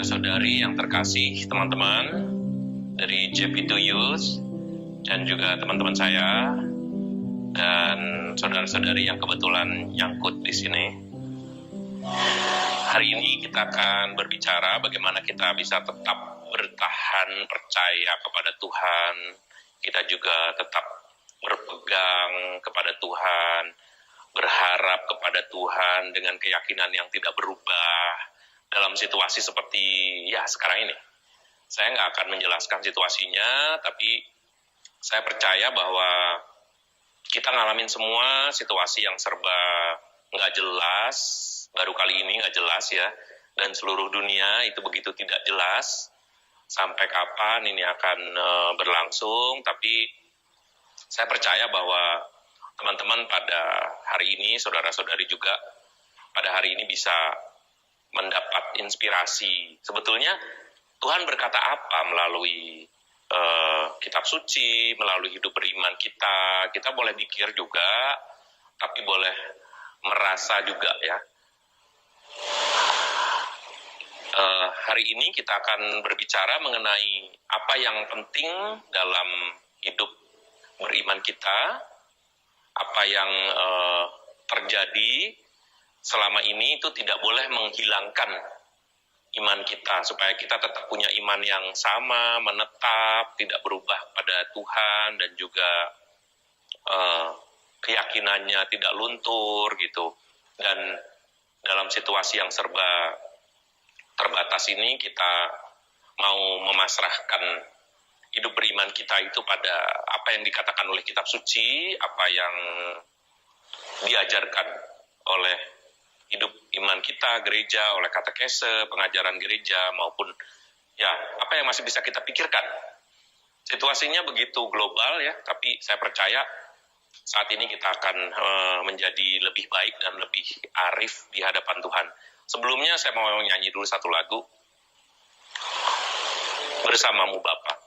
saudara-saudari yang terkasih, teman-teman dari JP2 Youth dan juga teman-teman saya dan saudara-saudari yang kebetulan nyangkut di sini. Hari ini kita akan berbicara bagaimana kita bisa tetap bertahan percaya kepada Tuhan. Kita juga tetap berpegang kepada Tuhan, berharap kepada Tuhan dengan keyakinan yang tidak berubah dalam situasi seperti sekarang ini. Saya nggak akan menjelaskan situasinya, tapi saya percaya bahwa kita ngalamin semua situasi yang serba nggak jelas, baru kali ini nggak jelas ya, dan seluruh dunia itu begitu tidak jelas sampai kapan ini akan berlangsung. Tapi saya percaya bahwa teman-teman pada hari ini, saudara-saudari juga pada hari ini bisa mendapat inspirasi. Sebetulnya Tuhan berkata apa melalui kitab suci, melalui hidup beriman kita. Kita boleh pikir juga, tapi boleh merasa juga ya. Hari ini kita akan berbicara mengenai apa yang penting dalam hidup beriman kita, apa yang terjadi selama ini itu tidak boleh menghilangkan iman kita, supaya kita tetap punya iman yang sama, menetap, tidak berubah pada Tuhan, dan juga keyakinannya tidak luntur gitu. Dan dalam situasi yang serba terbatas ini kita mau memasrahkan hidup beriman kita itu pada apa yang dikatakan oleh kitab suci, apa yang diajarkan oleh hidup iman kita, gereja, oleh katekese, pengajaran gereja, maupun apa yang masih bisa kita pikirkan. Situasinya begitu global ya, tapi saya percaya saat ini kita akan menjadi lebih baik dan lebih arif di hadapan Tuhan. Sebelumnya saya mau nyanyi dulu satu lagu, Bersamamu Bapa.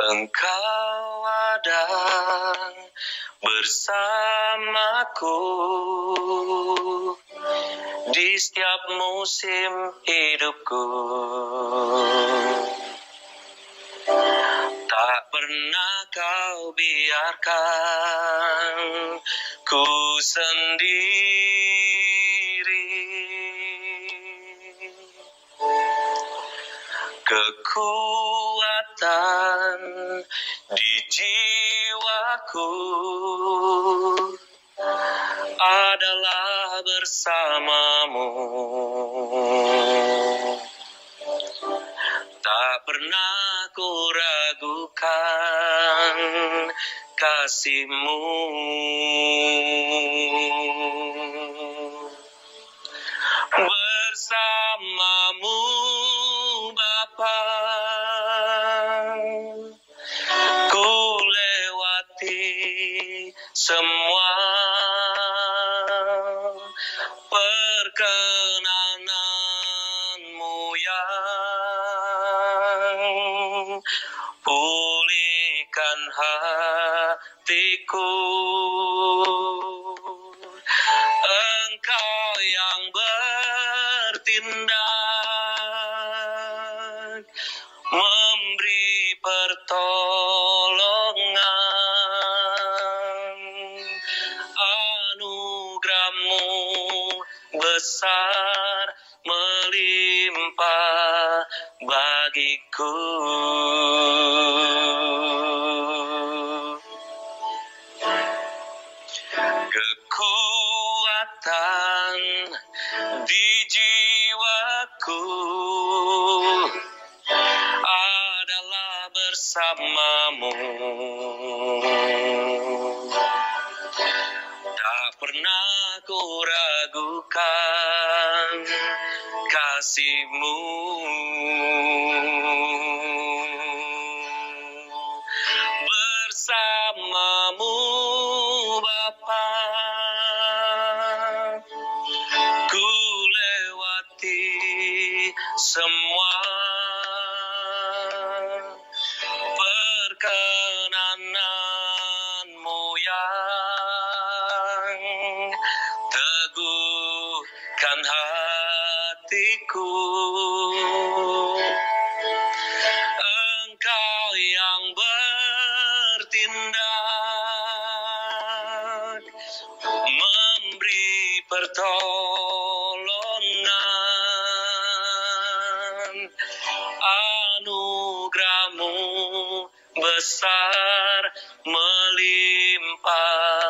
Engkau ada bersamaku di setiap musim hidupku. Tak pernah kau biarkan ku sendiri. Kekuatan di jiwaku adalah bersamamu. Tak pernah ku ragukan kasih-Mu. Bersamamu Bapa, ku lewati semua perkenananmu yang pulihkan hatiku. Engkau yang bertindak, memberi pertolongan. Anugerah-Mu besar melimpah bagiku. Kekuatan di jiwaku adalah bersamamu. Tak pernah ku ragukan kasih-Mu. Bersamamu Bapa, ku lewati semua pertolongan. Anugerahmu besar melimpah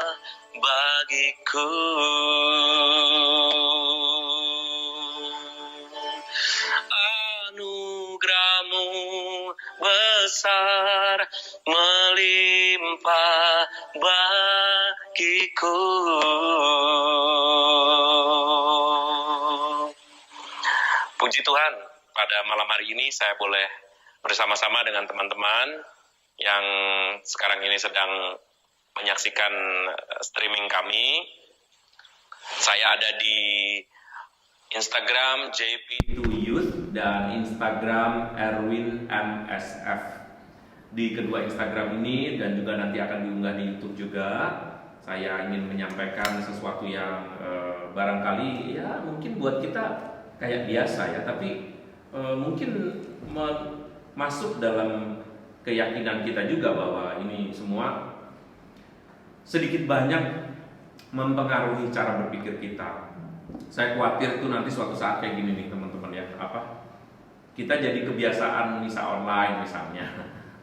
bagiku. Anugerahmu besar melimpah bagiku. Puji Tuhan, pada malam hari ini saya boleh bersama-sama dengan teman-teman yang sekarang ini sedang menyaksikan streaming kami. Saya ada di Instagram JP2Youth dan Instagram Erwin MSF. Di kedua Instagram ini dan juga nanti akan diunggah di YouTube juga, saya ingin menyampaikan sesuatu yang barangkali ya mungkin buat kita kayak biasa ya, tapi mungkin masuk dalam keyakinan kita juga bahwa ini semua sedikit banyak mempengaruhi cara berpikir kita. Saya khawatir tuh nanti suatu saat kayak gini nih teman-teman ya, kita jadi kebiasaan misa online misalnya,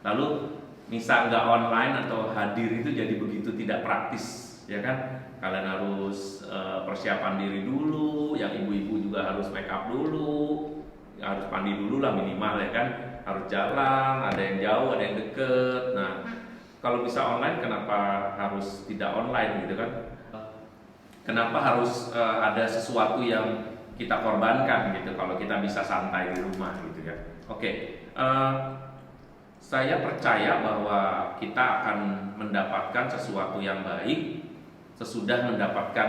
lalu misa nggak online atau hadir itu jadi begitu tidak praktis ya kan. Kalian harus persiapan diri dulu, yang ibu-ibu juga harus make up dulu, harus mandi dulu lah minimal ya kan, harus jalan, ada yang jauh, ada yang deket. Nah, kalau bisa online kenapa harus tidak online gitu kan? Kenapa harus ada sesuatu yang kita korbankan gitu kalau kita bisa santai di rumah gitu ya? Oke, saya percaya bahwa kita akan mendapatkan sesuatu yang baik sesudah mendapatkan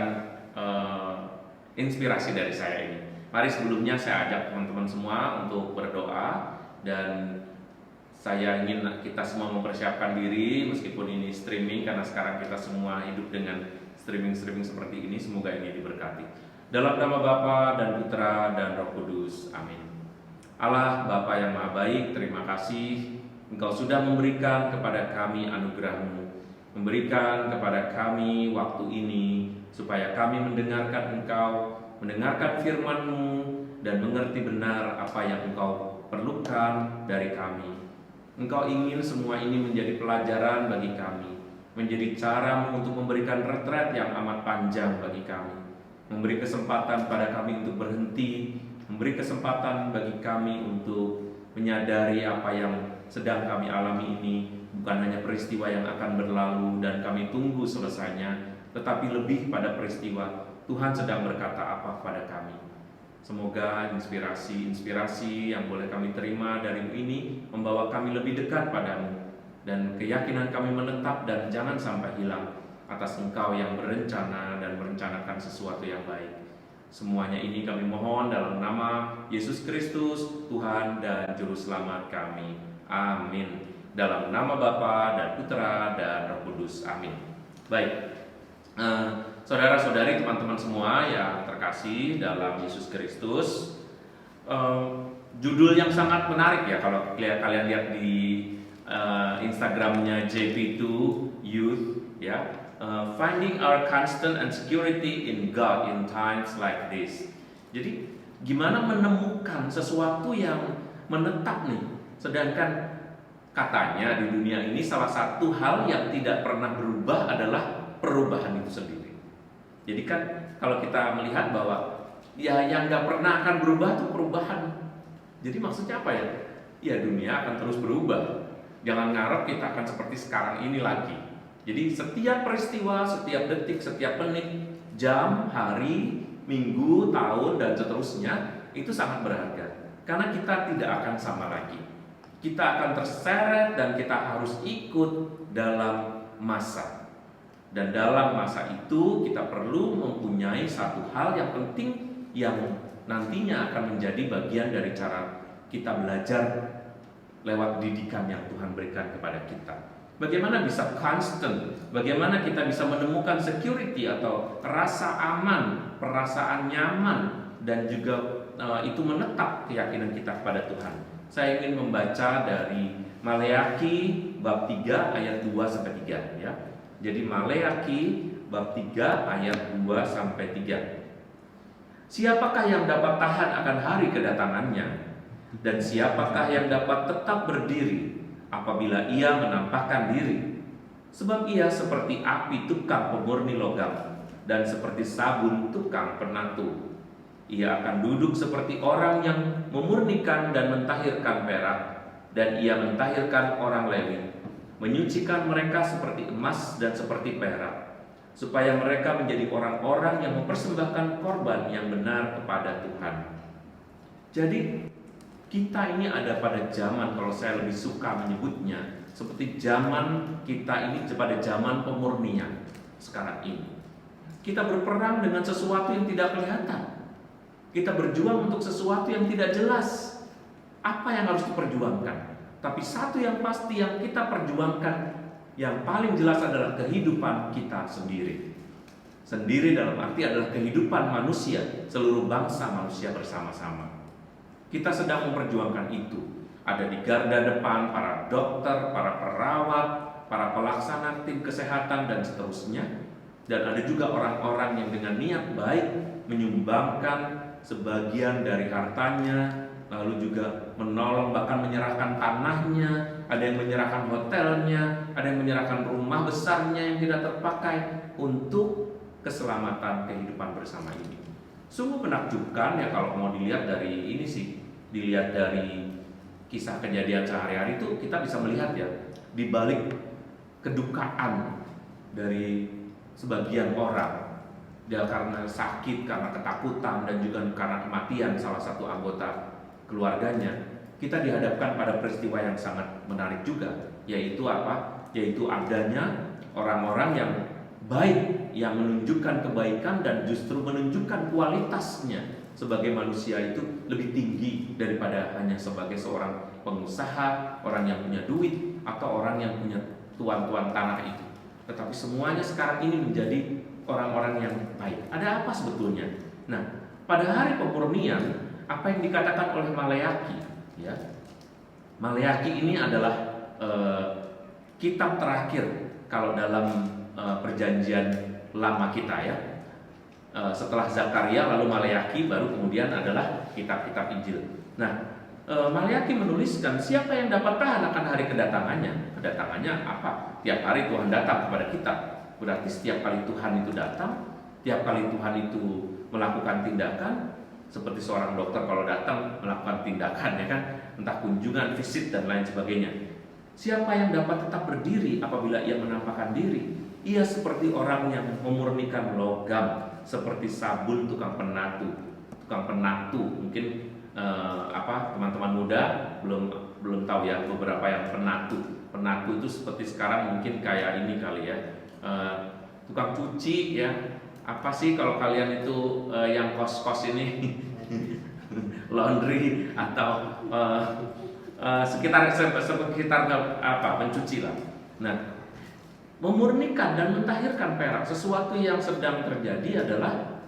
inspirasi dari saya ini. Mari sebelumnya saya ajak teman-teman semua untuk berdoa, dan saya ingin kita semua mempersiapkan diri meskipun ini streaming, karena sekarang kita semua hidup dengan streaming seperti ini. Semoga ini diberkati. Dalam nama Bapa dan Putra dan Roh Kudus, amin. Allah Bapa yang Maha Baik, terima kasih Engkau sudah memberikan kepada kami anugerah-Mu, memberikan kepada kami waktu ini supaya kami mendengarkan Engkau, mendengarkan firman-Mu, dan mengerti benar apa yang Engkau perlukan dari kami. Engkau ingin semua ini menjadi pelajaran bagi kami, menjadi cara-Mu untuk memberikan retret yang amat panjang bagi kami, memberi kesempatan pada kami untuk berhenti, memberi kesempatan bagi kami untuk menyadari apa yang sedang kami alami ini bukan hanya peristiwa yang akan berlalu dan kami tunggu selesainya, tetapi lebih pada peristiwa Tuhan sedang berkata apa pada kami. Semoga inspirasi yang boleh kami terima darimu ini membawa kami lebih dekat padamu, dan keyakinan kami menetap dan jangan sampai hilang atas Engkau yang berencana dan merencanakan sesuatu yang baik. Semuanya ini kami mohon dalam nama Yesus Kristus, Tuhan dan Juru Selamat kami. Amin. Dalam nama Bapa dan Putra dan Roh Kudus. Amin. Baik, saudara-saudari, teman-teman semua yang terkasih dalam Yesus Kristus, judul yang sangat menarik ya kalau kalian lihat di Instagramnya JP2Youth ya, Finding Our Constant and Security in God in Times Like This. Jadi gimana menemukan sesuatu yang menetap nih. Sedangkan katanya di dunia ini salah satu hal yang tidak pernah berubah adalah perubahan itu sendiri. Jadi kan kalau kita melihat bahwa ya yang nggak pernah akan berubah itu perubahan. Jadi maksudnya apa ya? Ya dunia akan terus berubah. Jangan ngarep kita akan seperti sekarang ini lagi. Jadi setiap peristiwa, setiap detik, setiap menit, jam, hari, minggu, tahun, dan seterusnya itu sangat berharga. Karena kita tidak akan sama lagi. Kita akan terseret dan kita harus ikut dalam masa. Dan dalam masa itu kita perlu mempunyai satu hal yang penting yang nantinya akan menjadi bagian dari cara kita belajar lewat didikan yang Tuhan berikan kepada kita. Bagaimana bisa constant, bagaimana kita bisa menemukan security atau rasa aman, perasaan nyaman, dan juga itu menetap keyakinan kita kepada Tuhan. Saya ingin membaca dari Maleakhi bab 3 ayat 2 sampai 3 ya. Jadi Maleakhi bab 3 ayat 2 sampai 3. Siapakah yang dapat tahan akan hari kedatangannya? Dan siapakah yang dapat tetap berdiri apabila ia menampakkan diri? Sebab ia seperti api tukang pemurni logam dan seperti sabun tukang penatu. Ia akan duduk seperti orang yang memurnikan dan mentahirkan perak, dan ia mentahirkan orang Lewi, menyucikan mereka seperti emas dan seperti perak, supaya mereka menjadi orang-orang yang mempersembahkan korban yang benar kepada Tuhan. Jadi kita ini ada pada zaman, kalau saya lebih suka menyebutnya, seperti zaman kita ini pada zaman pemurnian sekarang ini. Kita berperang dengan sesuatu yang tidak kelihatan. Kita berjuang untuk sesuatu yang tidak jelas apa yang harus diperjuangkan. Tapi satu yang pasti yang kita perjuangkan, yang paling jelas adalah kehidupan kita sendiri. Sendiri dalam arti adalah kehidupan manusia, seluruh bangsa manusia bersama-sama. Kita sedang memperjuangkan itu. Ada di garda depan para dokter, para perawat, para pelaksana tim kesehatan dan seterusnya. Dan ada juga orang-orang yang dengan niat baik menyumbangkan sebagian dari hartanya, lalu juga menolong, bahkan menyerahkan tanahnya, ada yang menyerahkan hotelnya, ada yang menyerahkan rumah besarnya yang tidak terpakai untuk keselamatan kehidupan bersama ini. Sungguh menakjubkan ya kalau mau dilihat dari ini sih, dilihat dari kisah kejadian sehari-hari itu kita bisa melihat ya, di balik kedukaan dari sebagian orang, dia karena sakit, karena ketakutan, dan juga karena kematian salah satu anggota keluarganya, kita dihadapkan pada peristiwa yang sangat menarik juga, yaitu apa? Yaitu adanya orang-orang yang baik, yang menunjukkan kebaikan dan justru menunjukkan kualitasnya sebagai manusia itu lebih tinggi daripada hanya sebagai seorang pengusaha, orang yang punya duit, atau orang yang punya tuan-tuan tanah itu. Tetapi semuanya sekarang ini menjadi orang-orang yang baik. Ada apa sebetulnya? Nah, pada hari pemurnian, apa yang dikatakan oleh Maleakhi, ya, Maleakhi ini adalah kitab terakhir kalau dalam perjanjian lama kita ya. Setelah Zakaria lalu Maleakhi, baru kemudian adalah kitab-kitab Injil. Nah, Maleakhi menuliskan siapa yang dapat tahan akan hari kedatangannya. Kedatangannya apa? Tiap hari Tuhan datang kepada kita. Berarti setiap kali Tuhan itu datang, tiap kali Tuhan itu melakukan tindakan, seperti seorang dokter kalau datang melakukan tindakan ya kan, entah kunjungan, visit dan lain sebagainya. Siapa yang dapat tetap berdiri apabila ia menampakkan diri? Ia seperti orang yang memurnikan logam, seperti sabun tukang penatu. Tukang penatu mungkin teman-teman muda belum tahu ya beberapa yang penatu. Penatu itu seperti sekarang mungkin kayak ini kali ya, tukang cuci ya. Apa sih kalau kalian itu yang kos-kos ini laundry atau sekitar apa mencuci lah. Nah, memurnikan dan mentahirkan perak, sesuatu yang sedang terjadi adalah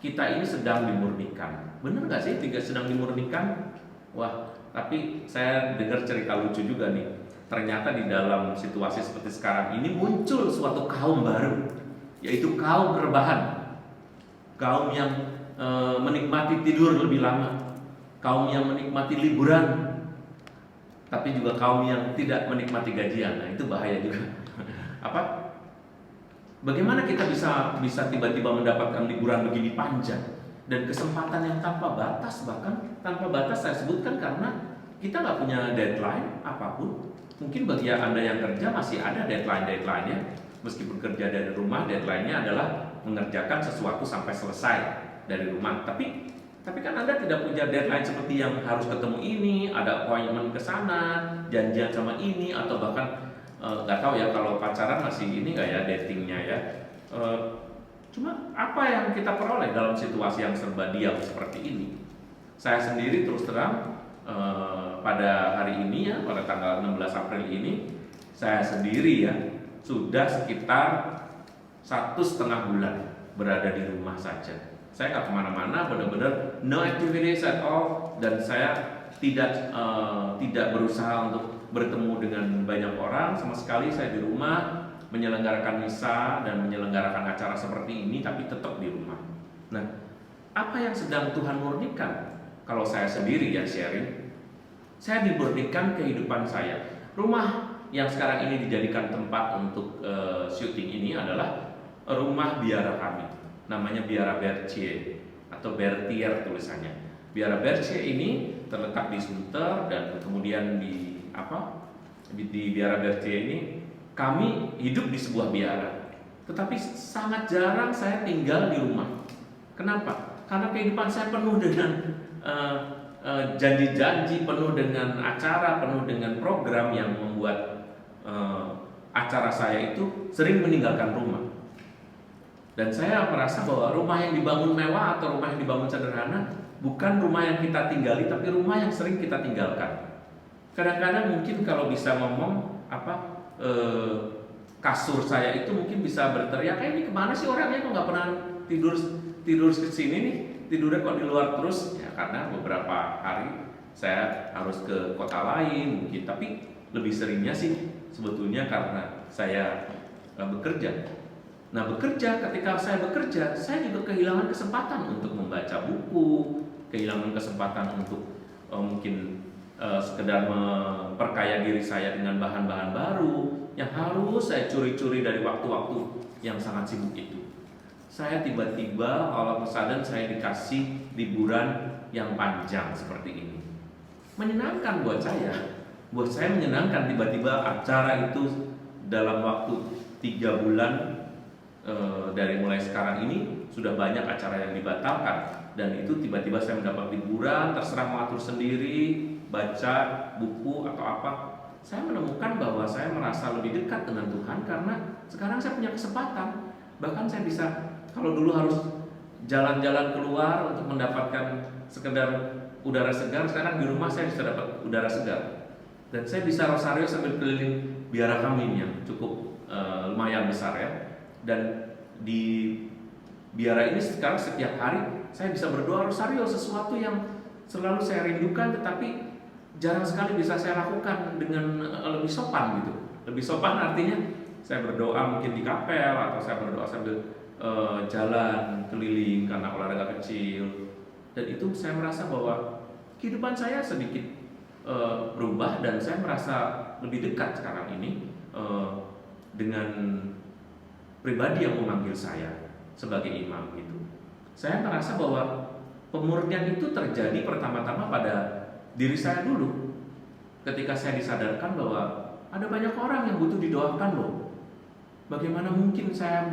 kita ini sedang dimurnikan. Benar nggak sih sedang dimurnikan? Wah, tapi saya dengar cerita lucu juga nih. Ternyata di dalam situasi seperti sekarang ini muncul suatu kaum baru, yaitu kaum rebahan, kaum yang menikmati tidur lebih lama, kaum yang menikmati liburan, tapi juga kaum yang tidak menikmati gajian. Nah, itu bahaya juga. Apa? Bagaimana kita bisa tiba-tiba mendapatkan liburan begini panjang dan kesempatan yang tanpa batas, bahkan tanpa batas saya sebutkan karena kita nggak punya deadline apapun. Mungkin bagi Anda yang kerja masih ada deadline-nya. Meskipun kerja dari rumah, deadline-nya adalah mengerjakan sesuatu sampai selesai dari rumah. Tapi kan Anda tidak punya deadline seperti yang harus ketemu ini, ada appointment ke sana, janjian sama ini, atau bahkan nggak tahu ya kalau pacaran masih ini nggak ya datingnya ya. Cuma apa yang kita peroleh dalam situasi yang serba diam seperti ini? Saya sendiri terus terang pada hari ini ya, pada tanggal 16 April ini, saya sendiri ya sudah sekitar 1,5 bulan berada di rumah saja. Saya nggak kemana-mana, benar-benar no activities at all, dan saya tidak berusaha untuk bertemu dengan banyak orang sama sekali. Saya di rumah menyelenggarakan misa dan menyelenggarakan acara seperti ini, tapi tetap di rumah. Nah, apa yang sedang Tuhan murnikan? Kalau saya sendiri ya sharing, saya dimurnikan kehidupan saya. Rumah yang sekarang ini dijadikan tempat untuk syuting ini adalah rumah biara kami. Namanya Biara Bercie atau Bertier tulisannya. Biara Bercie ini terletak di Sunter, dan kemudian di Biara Bercie ini kami hidup di sebuah biara. Tetapi sangat jarang saya tinggal di rumah. Kenapa? Karena kehidupan saya penuh dengan janji-janji, penuh dengan acara, penuh dengan program yang membuat acara saya itu sering meninggalkan rumah. Dan saya merasa bahwa rumah yang dibangun mewah atau rumah yang dibangun sederhana bukan rumah yang kita tinggali, tapi rumah yang sering kita tinggalkan. Kadang-kadang mungkin kalau bisa ngomong kasur saya itu mungkin bisa berteriak, ini kemana sih orangnya kok nggak pernah tidur ke sini nih, tidurnya kok di luar terus? Ya karena beberapa hari saya harus ke kota lain mungkin, tapi lebih seringnya sih sebetulnya karena saya bekerja. Nah, ketika saya bekerja, saya juga kehilangan kesempatan untuk membaca buku, kehilangan kesempatan untuk mungkin sekedar memperkaya diri saya dengan bahan-bahan baru yang harus saya curi-curi dari waktu-waktu yang sangat sibuk itu. Saya tiba-tiba all of a sudden saya dikasih liburan yang panjang seperti ini. Menyenangkan buat saya. Buat saya menyenangkan tiba-tiba acara itu dalam waktu 3 bulan dari mulai sekarang ini sudah banyak acara yang dibatalkan, dan itu tiba-tiba saya mendapat liburan, terserah mengatur sendiri, baca buku atau apa. Saya menemukan bahwa saya merasa lebih dekat dengan Tuhan karena sekarang saya punya kesempatan. Bahkan saya bisa, kalau dulu harus jalan-jalan keluar untuk mendapatkan sekedar udara segar, sekarang di rumah saya bisa dapat udara segar. Dan saya bisa rosario sambil keliling biara kami yang cukup lumayan besar ya. Dan di biara ini sekarang setiap hari saya bisa berdoa rosario, sesuatu yang selalu saya rindukan tetapi jarang sekali bisa saya lakukan dengan lebih sopan gitu. Lebih sopan artinya saya berdoa mungkin di kapel, atau saya berdoa sambil jalan keliling karena olahraga kecil. Dan itu saya merasa bahwa kehidupan saya sedikit berubah, dan saya merasa lebih dekat sekarang ini dengan pribadi yang memanggil saya sebagai imam gitu. Saya merasa bahwa pemurnian itu terjadi pertama-tama pada diri saya dulu. Ketika saya disadarkan bahwa ada banyak orang yang butuh didoakan loh. Bagaimana mungkin saya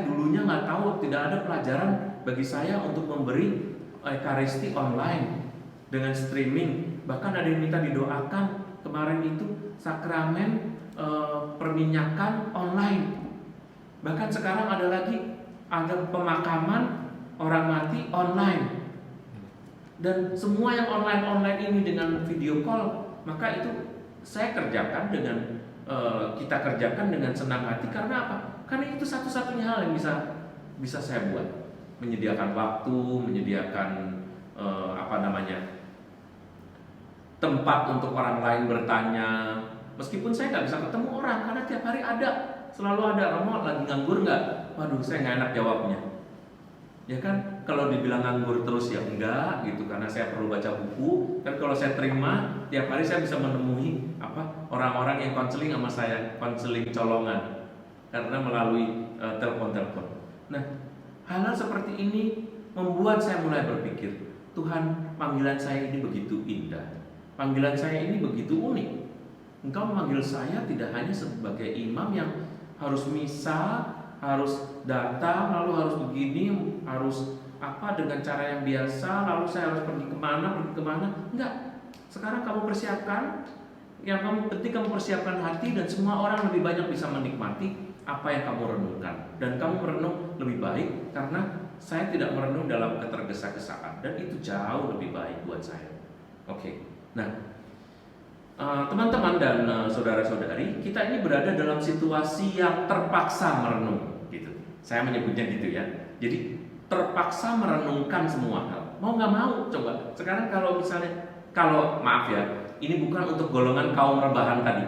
dulunya nggak tahu, tidak ada pelajaran bagi saya untuk memberi Ekaristi online dengan streaming. Bahkan ada yang minta didoakan kemarin itu sakramen perminyakan online. Bahkan sekarang ada pemakaman orang mati online. Dan semua yang online ini dengan video call, maka itu saya kerjakan kita kerjakan dengan senang hati. Karena apa? Karena itu satu-satunya hal yang bisa saya buat. Menyediakan waktu, menyediakan tempat untuk orang lain bertanya. Meskipun saya nggak bisa ketemu orang, karena tiap hari selalu ada. Romo lagi nganggur nggak? Waduh, saya nggak enak jawabnya. Ya kan, kalau dibilang nganggur terus ya enggak gitu, karena saya perlu baca buku. Dan kalau saya terima, tiap hari saya bisa menemui orang-orang yang konseling sama saya, konseling colongan, karena melalui telepon. Nah, hal-hal seperti ini membuat saya mulai berpikir, Tuhan, panggilan saya ini begitu indah, panggilan saya ini begitu unik. Engkau memanggil saya tidak hanya sebagai imam yang harus misa, harus datang, lalu harus begini, harus dengan cara yang biasa, lalu saya harus pergi kemana. Enggak. Sekarang kamu persiapkan, yang penting kamu persiapkan hati, dan semua orang lebih banyak bisa menikmati apa yang kamu renungkan. Dan kamu merenung lebih baik, karena saya tidak merenung dalam ketergesa-gesaan, dan itu jauh lebih baik buat saya. Oke. Nah, teman-teman dan saudara-saudari, kita ini berada dalam situasi yang terpaksa merenung gitu. Saya menyebutnya gitu ya. Jadi terpaksa merenungkan semua hal. Mau nggak mau, coba. Sekarang kalau maaf ya, ini bukan untuk golongan kaum rebahan tadi.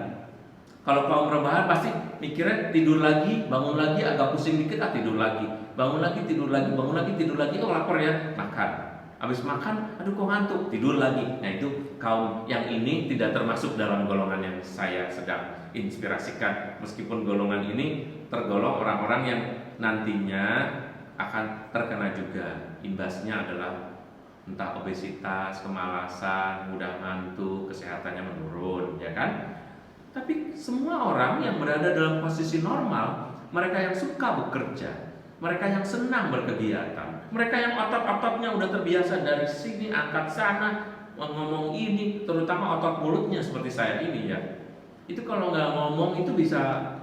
Kalau kaum rebahan pasti mikirnya tidur lagi, bangun lagi, agak pusing dikit, tidur lagi, bangun lagi, tidur lagi, bangun lagi, tidur lagi, oh lapar ya, makan. Habis makan, aduh kok ngantuk, tidur lagi. Nah itu kaum yang ini tidak termasuk dalam golongan yang saya sedang inspirasikan. Meskipun golongan ini tergolong orang-orang yang nantinya akan terkena juga. Imbasnya adalah entah obesitas, kemalasan, mudah ngantuk, kesehatannya menurun, ya kan? Tapi semua orang yang berada dalam posisi normal, mereka yang suka bekerja, mereka yang senang berkegiatan, mereka yang otot-ototnya udah terbiasa dari sini angkat sana, ngomong ini, terutama otot mulutnya seperti saya ini ya. Itu kalau nggak ngomong itu bisa,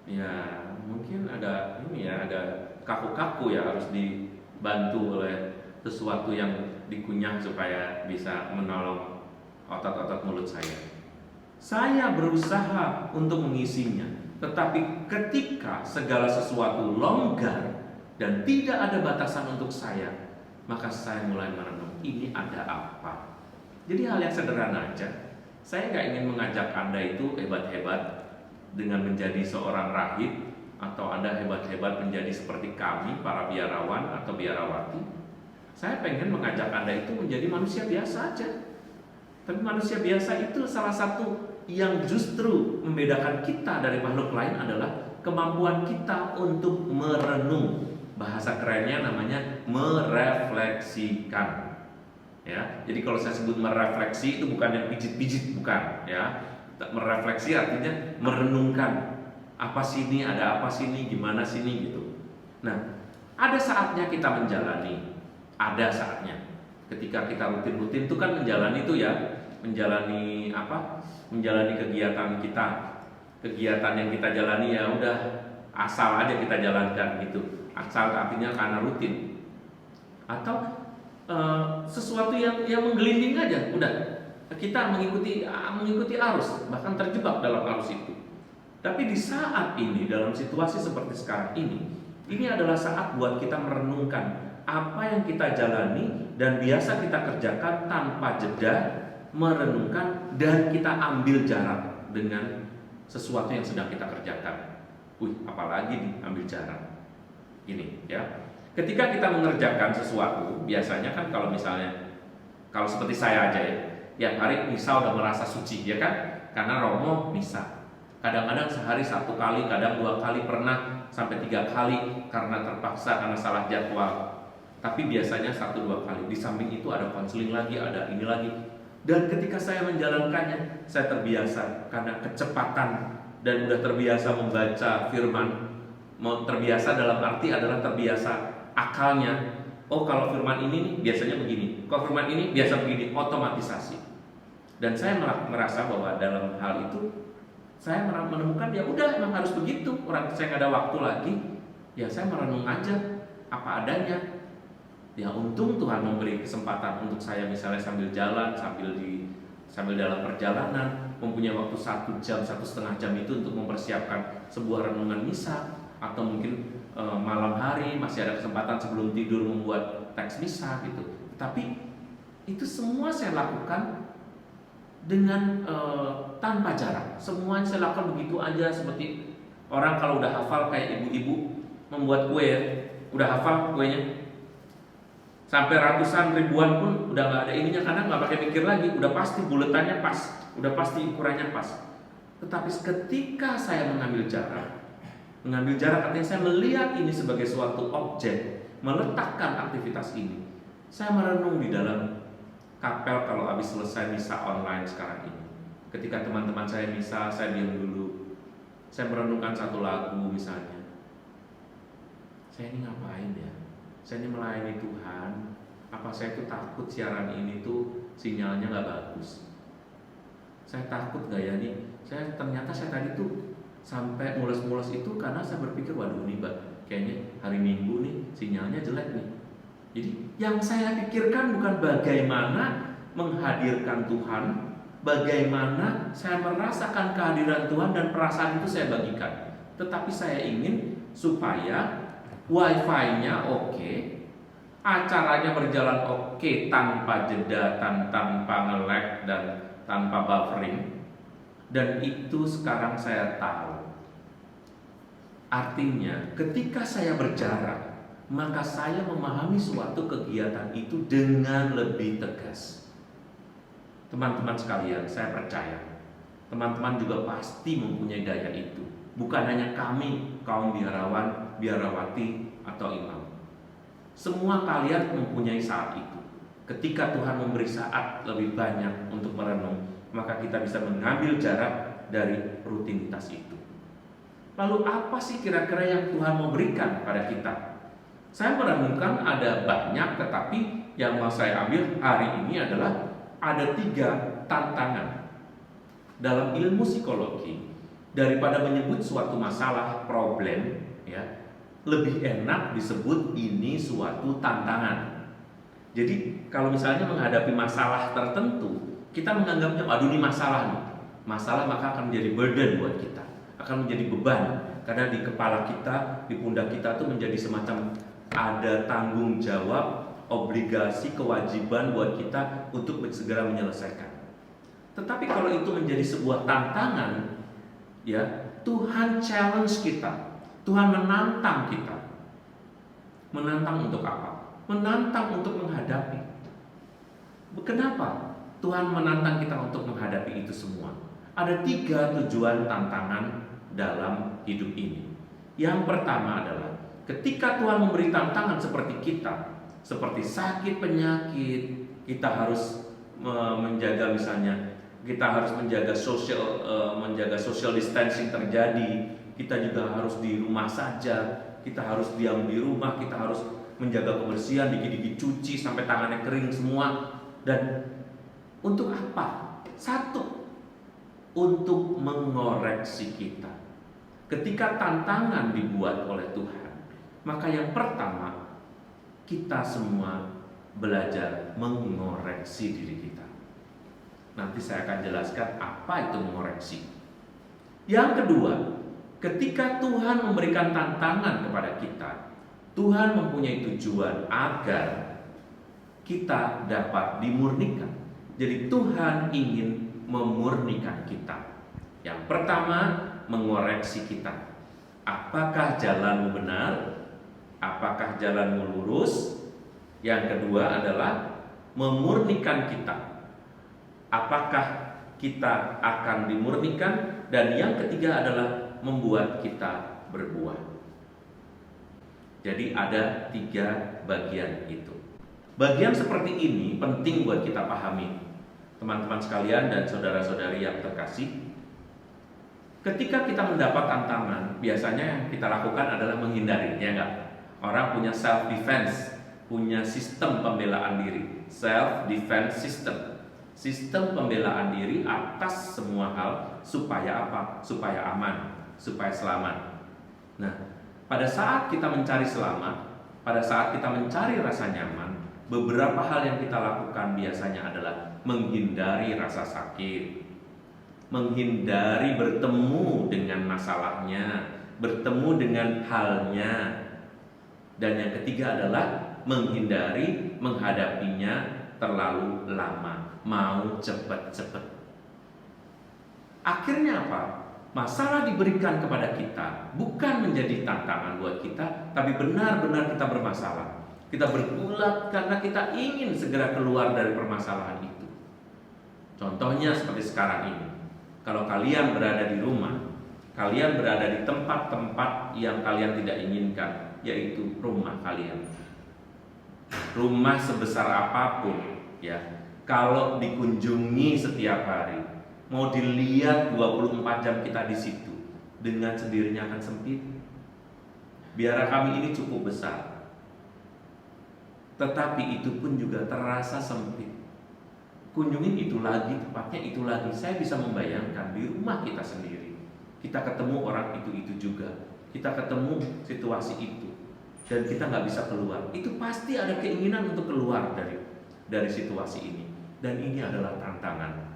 ya mungkin agak ini ya, agak kaku-kaku ya, harus dibantu oleh sesuatu yang dikunyah supaya bisa menolong otot-otot mulut saya. Saya berusaha untuk mengisinya, tetapi ketika segala sesuatu longgar dan tidak ada batasan untuk saya, maka saya mulai merenung, ini ada apa? Jadi hal yang sederhana aja. Saya nggak ingin mengajak Anda itu hebat-hebat dengan menjadi seorang rahib, atau Anda hebat-hebat menjadi seperti kami, para biarawan atau biarawati. Saya pengen mengajak Anda itu menjadi manusia biasa aja. Tapi manusia biasa itu salah satu yang justru membedakan kita dari makhluk lain adalah kemampuan kita untuk merenung. Bahasa kerennya namanya merefleksikan. Ya, jadi kalau saya sebut merefleksi itu bukan yang pijit-pijit, bukan. Ya, merefleksi artinya merenungkan. Apa sini, ada apa sini, gimana sini gitu. Nah, ada saatnya kita menjalani. Ada saatnya. Ketika kita rutin-rutin itu kan menjalani itu ya, menjalani apa? Menjalani kegiatan kita. Kegiatan yang kita jalani ya udah asal aja kita jalankan gitu. Asal artinya karena rutin. Atau sesuatu yang menggelinding aja, udah kita mengikuti arus, bahkan terjebak dalam arus itu. Tapi di saat ini, dalam situasi seperti sekarang ini adalah saat buat kita merenungkan apa yang kita jalani dan biasa kita kerjakan tanpa jeda, merenungkan dan kita ambil jarak dengan sesuatu yang sedang kita kerjakan. Apalagi nih ambil jarak. Ini ya. Ketika kita mengerjakan sesuatu, biasanya kan kalau seperti saya aja ya, tiap hari misa udah merasa suci ya kan, karena Romo misa. Kadang-kadang sehari 1 kali, kadang 2 kali, pernah sampai 3 kali karena terpaksa, karena salah jadwal. Tapi biasanya 1-2 kali. Di samping itu ada konseling lagi, ada ini lagi. Dan ketika saya menjalankannya, saya terbiasa karena kecepatan dan udah terbiasa membaca firman. Terbiasa dalam arti adalah terbiasa akalnya. Oh kalau firman ini nih, biasanya begini, kalau firman ini biasa begini, otomatisasi. Dan saya merasa bahwa dalam hal itu saya menemukan ya udah emang harus begitu. Orang saya nggak ada waktu lagi, ya saya merenung aja apa adanya. Ya untung Tuhan memberi kesempatan untuk saya misalnya sambil jalan, sambil dalam perjalanan, mempunyai waktu 1 jam, 1,5 jam itu untuk mempersiapkan sebuah renungan misa, atau mungkin malam hari masih ada kesempatan sebelum tidur membuat teks misa gitu. Tapi itu semua saya lakukan dengan tanpa jarak. Semuanya saya lakukan begitu aja, seperti orang kalau udah hafal kayak ibu-ibu membuat kue, udah hafal kuenya sampai ratusan ribuan pun udah nggak ada ininya, karena nggak pakai mikir lagi, udah pasti buletannya pas, udah pasti ukurannya pas. Tetapi ketika saya mengambil jarak artinya saya melihat ini sebagai suatu objek, meletakkan aktivitas ini. Saya merenung di dalam kapel kalau habis selesai misa online sekarang ini. Ketika teman-teman saya misa, saya diam dulu. Saya merenungkan 1 lagu misalnya. Saya ini ngapain ya? Saya ini melayani Tuhan. Apa saya itu takut siaran ini tuh sinyalnya nggak bagus? Saya takut gak ya nih? Ternyata saya tadi tuh sampai mules-mules itu karena saya berpikir, waduh nih Mbak, kayaknya hari Minggu nih sinyalnya jelek nih. Jadi yang saya pikirkan bukan bagaimana menghadirkan Tuhan, bagaimana saya merasakan kehadiran Tuhan dan perasaan itu saya bagikan. Tetapi saya ingin supaya wifi-nya oke, acaranya berjalan oke tanpa jeda, tanpa nge-lag dan tanpa buffering. Dan itu sekarang saya tahu. Artinya ketika saya berjarak, maka saya memahami suatu kegiatan itu dengan lebih tegas. Teman-teman sekalian, saya percaya teman-teman juga pasti mempunyai daya itu. Bukan hanya kami, kaum biarawan, biarawati, atau imam. Semua kalian mempunyai saat itu. Ketika Tuhan memberi saat lebih banyak untuk merenung, maka kita bisa mengambil jarak dari rutinitas itu. Lalu apa sih kira-kira yang Tuhan mau berikan pada kita? Saya merenungkan ada banyak, tetapi yang mau saya ambil hari ini adalah ada 3 tantangan. Dalam ilmu psikologi, daripada menyebut suatu masalah, problem, ya, lebih enak disebut ini suatu tantangan. Jadi kalau misalnya menghadapi masalah tertentu, kita menganggapnya, aduh ini masalah nih. Masalah maka akan menjadi burden buat kita, akan menjadi beban. Karena di kepala kita, di pundak kita tuh menjadi semacam ada tanggung jawab, obligasi, kewajiban buat kita untuk segera menyelesaikan. Tetapi kalau itu menjadi sebuah tantangan, ya, Tuhan challenge kita, Tuhan menantang kita. Menantang untuk apa? Menantang untuk menghadapi. Kenapa Tuhan menantang kita untuk menghadapi itu semua? Ada 3 tujuan tantangan dalam hidup ini. Yang pertama adalah ketika Tuhan memberi tantangan seperti kita, seperti sakit, penyakit, kita harus menjaga, misalnya kita harus menjaga social distancing terjadi. Kita juga harus di rumah saja. Kita harus diam di rumah. Kita harus menjaga kebersihan, dikit-dikit cuci sampai tangannya kering semua. Dan untuk apa? 1, untuk mengoreksi kita. Ketika tantangan dibuat oleh Tuhan, maka yang pertama, kita semua belajar mengoreksi diri kita. Nanti saya akan jelaskan apa itu mengoreksi. Yang kedua, ketika Tuhan memberikan tantangan kepada kita, Tuhan mempunyai tujuan agar kita dapat dimurnikan. Jadi Tuhan ingin memurnikan kita. Yang pertama, mengoreksi kita. Apakah jalanmu benar? Apakah jalanmu lurus? Yang kedua adalah memurnikan kita. Apakah kita akan dimurnikan? Dan yang ketiga adalah membuat kita berbuah. Jadi ada 3 bagian itu. Bagian seperti ini penting buat kita pahami, teman-teman sekalian dan saudara-saudari yang terkasih. Ketika kita mendapat tantangan, biasanya yang kita lakukan adalah menghindari, ya enggak? Orang punya self defense, punya sistem pembelaan diri, self defense system. Sistem pembelaan diri atas semua hal supaya apa? Supaya aman, supaya selamat. Nah, pada saat kita mencari selamat, pada saat kita mencari rasa nyaman, beberapa hal yang kita lakukan biasanya adalah menghindari rasa sakit, menghindari bertemu dengan masalahnya, bertemu dengan halnya. Dan yang ketiga adalah menghindari menghadapinya terlalu lama, mau cepat-cepat. Akhirnya apa? Masalah diberikan kepada kita bukan menjadi tantangan buat kita, tapi benar-benar kita bermasalah. Kita bergulat karena kita ingin segera keluar dari permasalahan itu. Contohnya seperti sekarang ini. Kalau kalian berada di rumah, kalian berada di tempat-tempat yang kalian tidak inginkan, yaitu rumah kalian. Rumah sebesar apapun, ya, kalau dikunjungi setiap hari, mau dilihat 24 jam kita di situ, dengan sendirinya akan sempit. Biara kami ini cukup besar, tetapi itu pun juga terasa sempit. Kunjungin itu lagi, tempatnya itu lagi. Saya bisa membayangkan di rumah kita sendiri, kita ketemu orang itu juga, kita ketemu situasi itu, dan kita nggak bisa keluar. Itu pasti ada keinginan untuk keluar dari situasi ini. Dan ini adalah tantangan.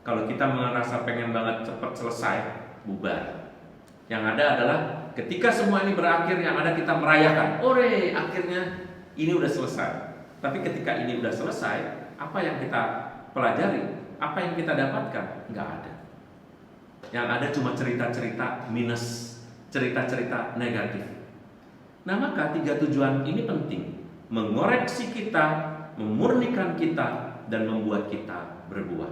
Kalau kita merasa pengen banget cepat selesai, bubar. Yang ada adalah ketika semua ini berakhir, yang ada kita merayakan, ore, akhirnya ini udah selesai. Tapi ketika ini udah selesai, apa yang kita pelajari? Apa yang kita dapatkan? Nggak ada. Yang ada cuma cerita-cerita minus, cerita-cerita negatif. Nah, maka 3 tujuan ini penting. Mengoreksi kita, memurnikan kita, dan membuat kita berbuah.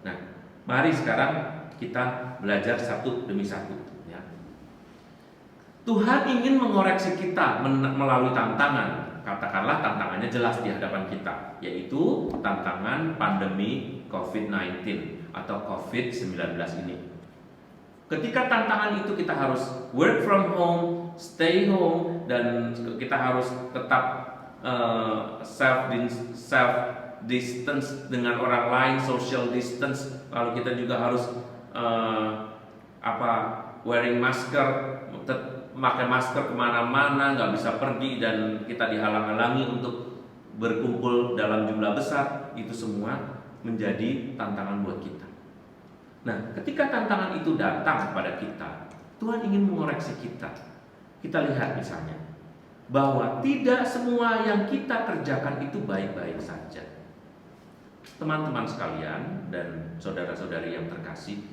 Nah, mari sekarang kita belajar satu demi satu, ya. Tuhan ingin mengoreksi kita melalui tantangan. Katakanlah tantangannya jelas di hadapan kita, yaitu tantangan pandemi COVID-19 atau COVID-19 ini. Ketika tantangan itu kita harus work from home, stay home, dan kita harus tetap self distance dengan orang lain, social distance. Lalu kita juga harus wearing masker, pakai masker kemana-mana, nggak bisa pergi, dan kita dihalang-halangi untuk berkumpul dalam jumlah besar. Itu semua menjadi tantangan buat kita. Nah, ketika tantangan itu datang kepada kita, Tuhan ingin mengoreksi kita. Kita lihat misalnya bahwa tidak semua yang kita kerjakan itu baik-baik saja. Teman-teman sekalian dan saudara-saudari yang terkasih,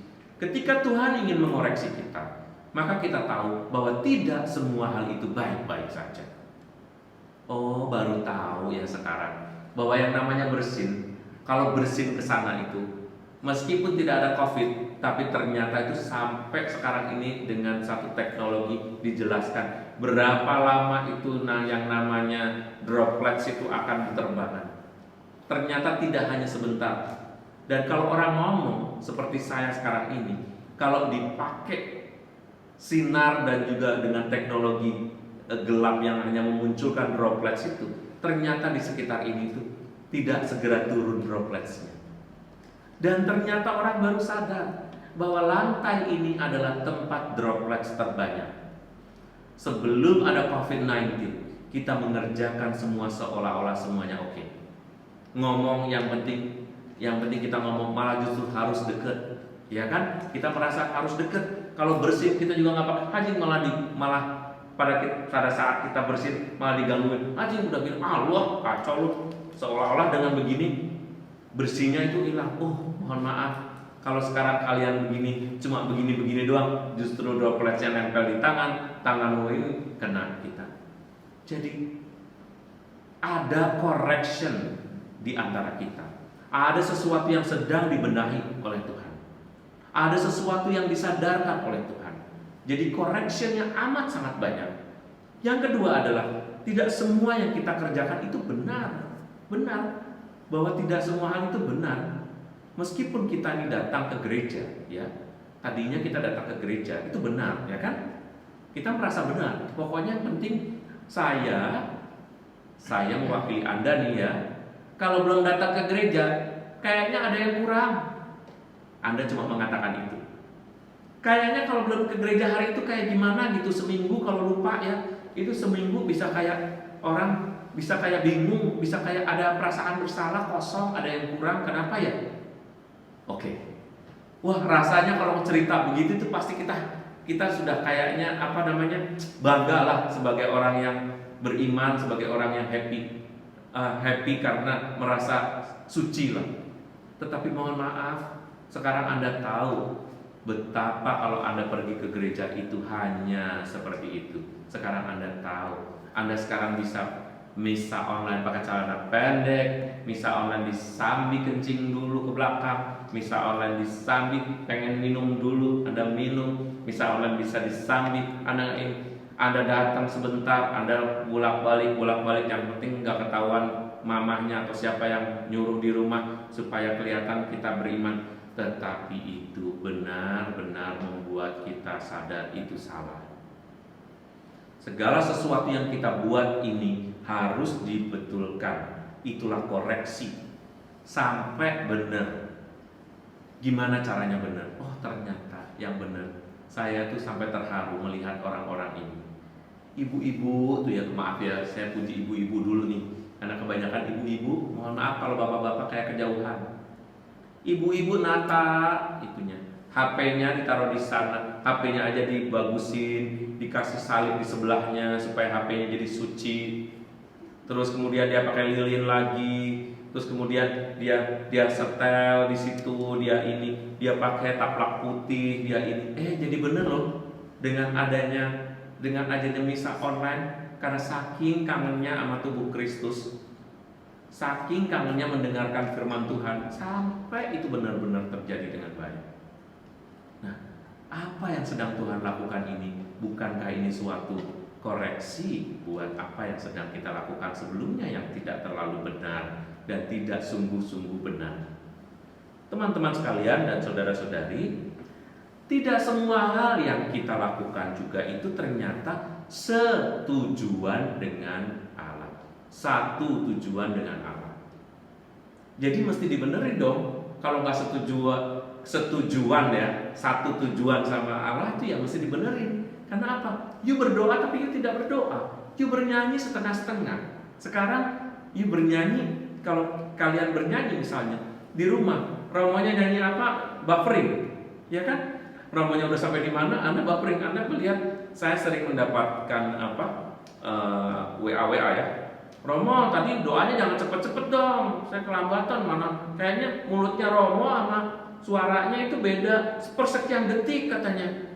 ketika Tuhan ingin mengoreksi kita, maka kita tahu bahwa tidak semua hal itu baik-baik saja. Oh, baru tahu ya sekarang bahwa yang namanya bersin, kalau bersin ke sana itu, meskipun tidak ada COVID, tapi ternyata itu sampai sekarang ini dengan satu teknologi dijelaskan berapa lama itu yang namanya droplets itu akan berterbangan. Ternyata tidak hanya sebentar. Dan kalau orang ngomong seperti saya sekarang ini, kalau dipakai sinar dan juga dengan teknologi gelap yang hanya memunculkan droplets itu, ternyata di sekitar ini itu tidak segera turun dropletsnya. Dan ternyata orang baru sadar bahwa lantai ini adalah tempat droplets terbanyak. Sebelum ada COVID-19, kita mengerjakan semua seolah-olah semuanya oke. Ngomong yang penting kita ngomong malah justru harus deket, ya kan? Kita merasa harus deket. Kalau bersih kita juga nggak pakai hajing, malah pada saat kita bersih malah digangguin. Hajing udah bilang Allah kacau lu, seolah-olah dengan begini bersihnya itu hilang. Oh, mohon maaf, kalau sekarang kalian begini, cuma begini-begini doang, justru dropletsnya nempel di tanganmu ini kena kita. Jadi ada correction di antara kita. Ada sesuatu yang sedang dibenahi oleh Tuhan. Ada sesuatu yang disadarkan oleh Tuhan. Jadi correctionnya amat sangat banyak. Yang kedua adalah tidak semua yang kita kerjakan itu benar. Bahwa tidak semua hal itu benar. Meskipun kita ini datang ke gereja, ya, tadinya kita datang ke gereja itu benar, ya kan? Kita merasa benar. Pokoknya yang penting saya mewakili Anda nih ya. Kalau belum datang ke gereja, kayaknya ada yang kurang. Anda cuma mengatakan itu. Kayaknya kalau belum ke gereja hari itu kayak gimana gitu, seminggu kalau lupa ya, itu seminggu bisa kayak orang bisa kayak bingung, bisa kayak ada perasaan bersalah, kosong, ada yang kurang, kenapa ya? Oke. Wah, rasanya kalau cerita begitu itu pasti kita sudah kayaknya bangga lah sebagai orang yang beriman, sebagai orang yang happy karena merasa suci lah. Tetapi mohon maaf, sekarang Anda tahu betapa kalau Anda pergi ke gereja itu hanya seperti itu. Sekarang Anda tahu, Anda sekarang bisa misa online pakai celana pendek, misa online disambi kencing dulu ke belakang, misa online disambi pengen minum dulu, Anda minum, misa online bisa disambi, Anda datang sebentar, Anda bolak-balik, yang penting nggak ketahuan mamahnya atau siapa yang nyuruh di rumah supaya kelihatan kita beriman. Tetapi itu benar-benar membuat kita sadar itu salah. Segala sesuatu yang kita buat ini harus dibetulkan. Itulah koreksi sampai benar. Gimana caranya benar? Oh, ternyata yang benar. Saya tuh sampai terharu melihat orang-orang ini. Ibu-ibu tuh ya, maaf ya, saya puji ibu-ibu dulu nih. Karena kebanyakan ibu-ibu, mohon maaf kalau bapak-bapak kayak kejauhan. Ibu-ibu nata itunya, HP-nya ditaruh di sana, HP-nya aja dibagusin, dikasih salib di sebelahnya supaya HP-nya jadi suci. Terus kemudian dia pakai lilin lagi, terus kemudian dia setel di situ, dia pakai taplak putih, dia ini. Jadi bener loh dengan adanya misa online, karena saking kangennya sama tubuh Kristus, saking kangennya mendengarkan firman Tuhan, sampai itu benar-benar terjadi dengan baik. Nah, apa yang sedang Tuhan lakukan ini? Bukankah ini suatu koreksi buat apa yang sedang kita lakukan sebelumnya yang tidak terlalu benar dan tidak sungguh-sungguh benar? Teman-teman sekalian dan saudara-saudari, tidak semua hal yang kita lakukan juga itu ternyata setujuan dengan Allah. Satu tujuan dengan Allah. Jadi mesti dibenerin dong. Kalau nggak setujuan ya, satu tujuan sama Allah itu ya mesti dibenerin. Karena apa? You berdoa tapi you tidak berdoa. You bernyanyi setengah-setengah. Sekarang you bernyanyi, kalau kalian bernyanyi misalnya di rumah, romonya nyanyi apa? Buffering, ya kan? Romonya udah sampai di mana? Anda buffering, Anda melihat. Saya sering mendapatkan WA ya. Romo tadi doanya jangan cepet-cepet dong, saya kelambatan, mana kayaknya mulutnya Romo sama suaranya itu beda sepersekian detik katanya.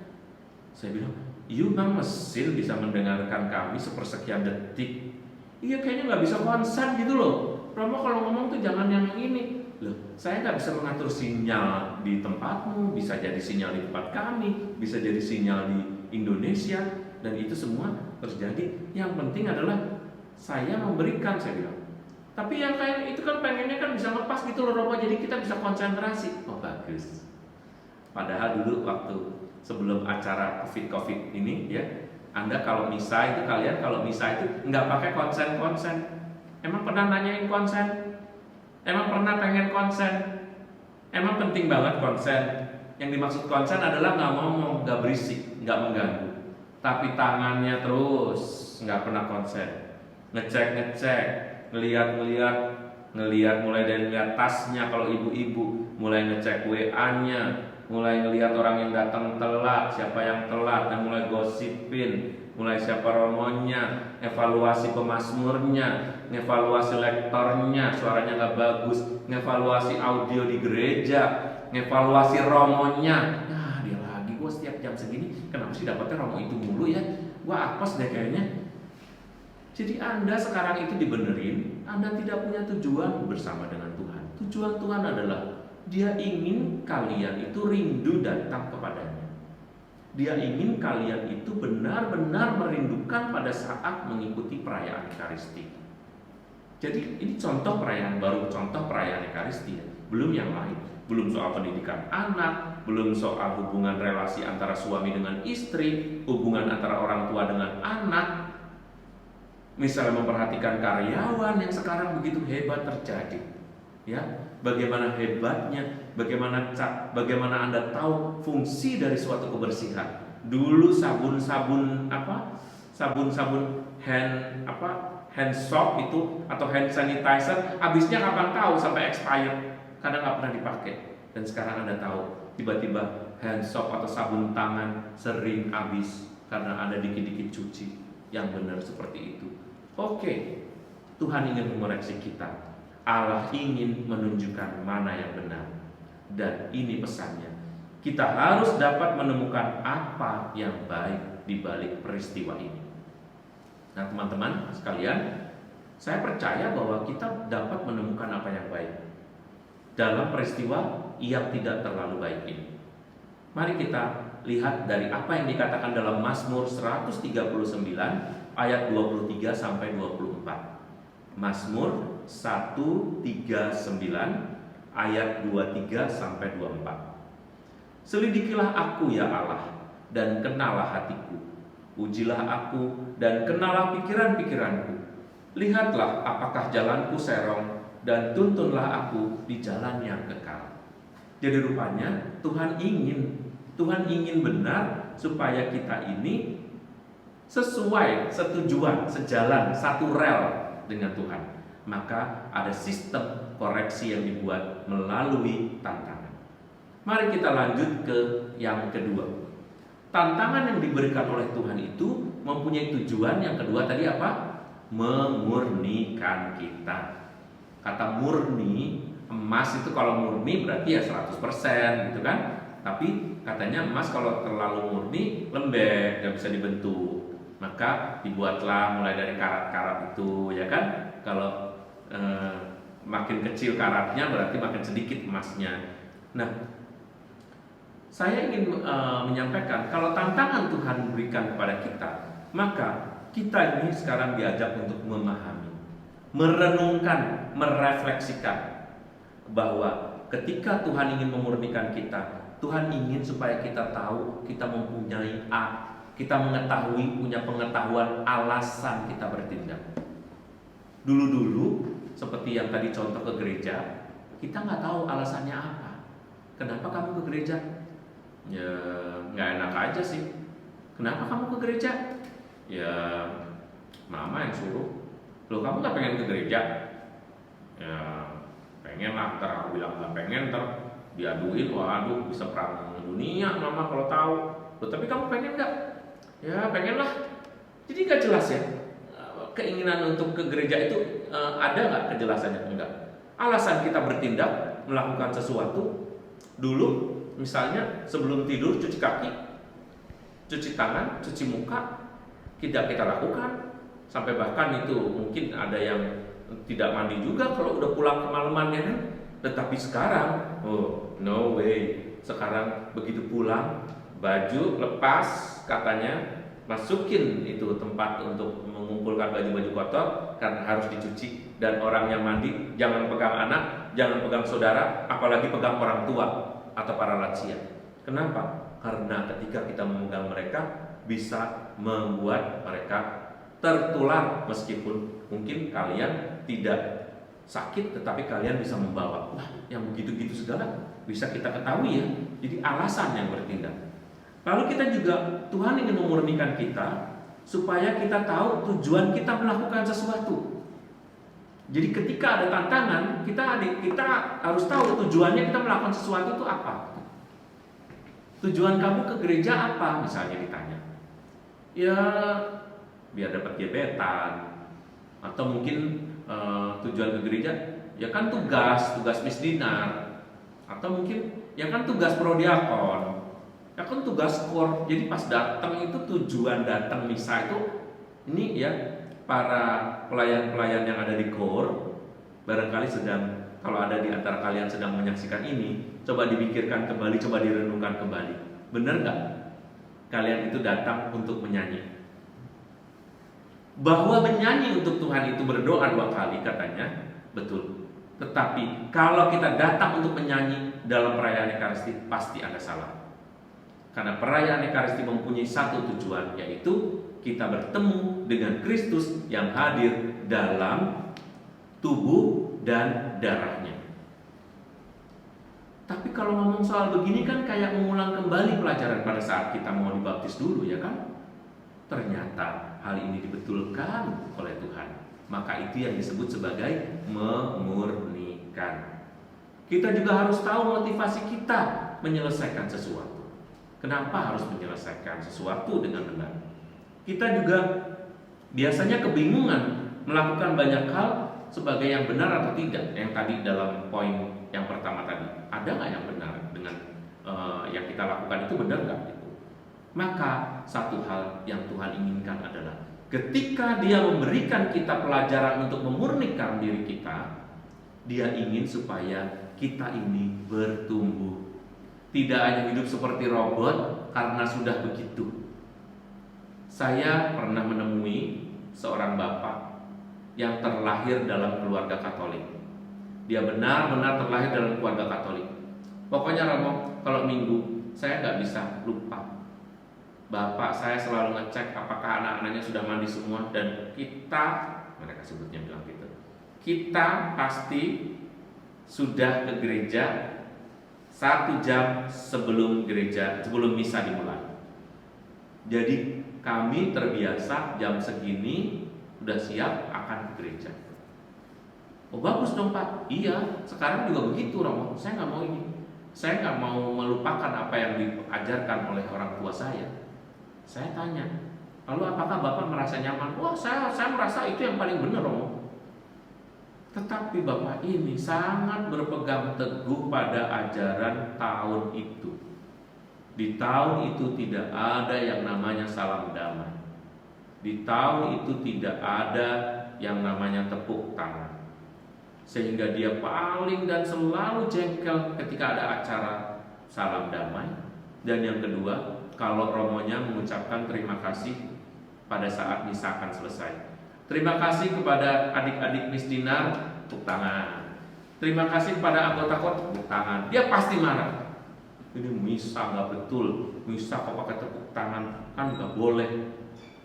Saya bilang, you memang mesin bisa mendengarkan kami sepersekian detik. Iya kayaknya nggak bisa konsen gitu loh. Romo kalau ngomong tuh jangan yang ini. Loh, saya nggak bisa mengatur sinyal di tempatmu, bisa jadi sinyal di tempat kami, bisa jadi sinyal di Indonesia, dan itu semua terjadi. Yang penting adalah saya memberikan, saya bilang. Tapi yang kayak itu kan pengennya kan bisa lepas gitu loh Romo, jadi kita bisa konsentrasi. Oh bagus. Padahal dulu waktu sebelum acara COVID ini ya, Anda kalau misa itu, kalian kalau misa itu nggak pakai konsen. Emang pernah nanyain konsen? Emang pernah pengen konsen? Emang penting banget konsen? Yang dimaksud konsen adalah nggak ngomong, nggak berisik, nggak mengganggu. Tapi tangannya terus nggak pernah konsen. Ngecek, ngeliat mulai dari lihat tasnya kalau ibu-ibu, mulai ngecek WA-nya, mulai ngeliat orang yang datang telat, siapa yang telat, dan mulai gosipin, mulai siapa romonya, evaluasi pemazmurnya, ngevaluasi lektornya, suaranya nggak bagus, ngevaluasi audio di gereja, ngevaluasi romonya. Nah dia lagi, gue setiap jam segini kenapa sih dapetnya romo itu mulu ya, gue apes deh kayaknya. Jadi Anda sekarang itu dibenerin, Anda tidak punya tujuan bersama dengan Tuhan. Tujuan Tuhan adalah Dia ingin kalian itu rindu datang kepadanya. Dia ingin kalian itu benar-benar merindukan pada saat mengikuti perayaan Ekaristi. Jadi ini contoh perayaan baru, contoh perayaan Ekaristi, belum yang lain, belum soal pendidikan anak, belum soal hubungan relasi antara suami dengan istri, hubungan antara orang tua dengan anak, misalnya memperhatikan karyawan yang sekarang begitu hebat terjadi, ya, bagaimana hebatnya, bagaimana Anda tahu fungsi dari suatu kebersihan. Dulu sabun hand soap itu atau hand sanitizer, habisnya kapan tahu, sampai expired, kadang nggak pernah dipakai. Dan sekarang Anda tahu, tiba-tiba hand soap atau sabun tangan sering habis karena Anda dikit-dikit cuci. Yang benar seperti itu. Oke, Tuhan ingin mengoreksi kita. Allah ingin menunjukkan mana yang benar. Dan ini pesannya, kita harus dapat menemukan apa yang baik di balik peristiwa ini. Nah teman-teman sekalian, saya percaya bahwa kita dapat menemukan apa yang baik dalam peristiwa yang tidak terlalu baik ini. Mari kita lihat dari apa yang dikatakan dalam Mazmur 139 ayat 23 sampai 24. Mazmur 139 ayat 23 sampai 24. Selidikilah aku ya Allah, dan kenalah hatiku. Ujilah aku dan kenalah pikiran-pikiranku. Lihatlah apakah jalanku serong, dan tuntunlah aku di jalan yang kekal. Jadi rupanya Tuhan ingin benar supaya kita ini sesuai, setujuan, sejalan, satu rel dengan Tuhan. Maka ada sistem koreksi yang dibuat melalui tantangan. Mari kita lanjut ke yang kedua. Tantangan yang diberikan oleh Tuhan itu mempunyai tujuan yang kedua tadi apa? Memurnikan kita. Kata murni, emas itu kalau murni berarti ya 100% gitu kan. Tapi katanya emas kalau terlalu murni lembek, gak bisa dibentuk. Maka dibuatlah mulai dari karat-karat itu, ya kan. Kalau makin kecil karatnya berarti makin sedikit emasnya. Nah, saya ingin menyampaikan kalau tantangan Tuhan berikan kepada kita, maka kita ini sekarang diajak untuk memahami, merenungkan, merefleksikan bahwa ketika Tuhan ingin memurnikan kita, Tuhan ingin supaya kita tahu, kita mempunyai kita mengetahui, punya pengetahuan alasan kita bertindak. Dulu-dulu seperti yang tadi contoh ke gereja, kita nggak tahu alasannya apa. Kenapa kamu ke gereja? Ya nggak enak aja sih. Kenapa kamu ke gereja? Ya mama yang suruh. Loh, kamu nggak pengen ke gereja? Ya pengen lah. Ntar aku bilang nggak pengen, ntar diaduin, waduh bisa perang dunia mama kalau tahu. Loh, tapi kamu pengen nggak? Ya pengen lah. Jadi nggak jelas ya. Keinginan untuk ke gereja itu ada nggak kejelasannya? Enggak. Alasan kita bertindak melakukan sesuatu dulu, misalnya sebelum tidur cuci kaki, cuci tangan, cuci muka, tidak kita lakukan. Sampai bahkan itu mungkin ada yang tidak mandi juga kalau udah pulang kemalaman ya kan. Tetapi sekarang, oh no way. Sekarang begitu pulang, baju lepas katanya, masukin itu tempat untuk mengumpulkan baju-baju kotor karena harus dicuci. Dan orang yang mandi jangan pegang anak, jangan pegang saudara, apalagi pegang orang tua atau para lansia. Kenapa? Karena ketika kita memegang mereka bisa membuat mereka tertular, meskipun mungkin kalian tidak sakit tetapi kalian bisa membawa. Wah, yang begitu-gitu segala bisa kita ketahui ya. Jadi alasan yang bertindak. Lalu kita juga, Tuhan ingin memurnikan kita supaya kita tahu tujuan kita melakukan sesuatu. Jadi ketika ada tantangan, kita harus tahu tujuannya kita melakukan sesuatu itu apa. Tujuan kamu ke gereja apa? Misalnya ditanya. Ya biar dapat gebetan. Atau mungkin tujuan ke gereja ya kan tugas misdinar. Atau mungkin ya kan tugas prodiakon. Ya kan tugas kor. Jadi pas datang itu tujuan datang misa itu ini ya para pelayan-pelayan yang ada di kor barangkali sedang, kalau ada di antara kalian sedang menyaksikan ini, coba dipikirkan kembali, coba direnungkan kembali. Benar nggak kalian itu datang untuk menyanyi? Bahwa menyanyi untuk Tuhan itu berdoa 2 kali katanya, betul. Tetapi kalau kita datang untuk menyanyi dalam perayaan Ekaristi pasti ada salah. Karena perayaan Ekaristi mempunyai satu tujuan, yaitu kita bertemu dengan Kristus yang hadir dalam tubuh dan darahnya. Tapi kalau ngomong soal begini kan kayak mengulang kembali pelajaran pada saat kita mau dibaptis dulu ya kan. Ternyata hal ini dibetulkan oleh Tuhan. Maka itu yang disebut sebagai memurnikan. Kita juga harus tahu motivasi kita menyelesaikan sesuatu. Kenapa harus menyelesaikan sesuatu dengan benar? Kita juga biasanya kebingungan melakukan banyak hal sebagai yang benar atau tidak. Yang tadi dalam poin yang pertama tadi, ada nggak yang benar dengan yang kita lakukan itu benar nggak? Maka satu hal yang Tuhan inginkan adalah ketika Dia memberikan kita pelajaran untuk memurnikan diri kita, Dia ingin supaya kita ini bertumbuh. Tidak hanya hidup seperti robot karena sudah begitu. Saya pernah menemui seorang bapak yang terlahir dalam keluarga Katolik. Dia benar-benar terlahir dalam keluarga Katolik. Pokoknya Romo, kalau minggu saya nggak bisa lupa. Bapak saya selalu ngecek apakah anak-anaknya sudah mandi semua, dan kita, mereka sebutnya bilang gitu, kita pasti sudah ke gereja 1 jam sebelum misa dimulai. Jadi kami terbiasa jam segini udah siap akan ke gereja. Oh bagus dong Pak. Iya, sekarang juga begitu Romo. Saya nggak mau ini. Saya nggak mau melupakan apa yang diajarkan oleh orang tua saya. Saya tanya, lalu apakah Bapak merasa nyaman? Wah saya merasa itu yang paling benar Romo. Tetapi bapak ini sangat berpegang teguh pada ajaran tahun itu. Di tahun itu tidak ada yang namanya salam damai. Di tahun itu tidak ada yang namanya tepuk tangan. Sehingga dia paling dan selalu jengkel ketika ada acara salam damai. Dan yang kedua, kalau romonya mengucapkan terima kasih pada saat misa akan selesai. Terima kasih kepada adik-adik Miss Dinar, tepuk tangan. Terima kasih kepada anggota KOT, tepuk tangan. Dia pasti marah. Ini misa nggak betul, misa kok pakai tepuk tangan, kan nggak boleh.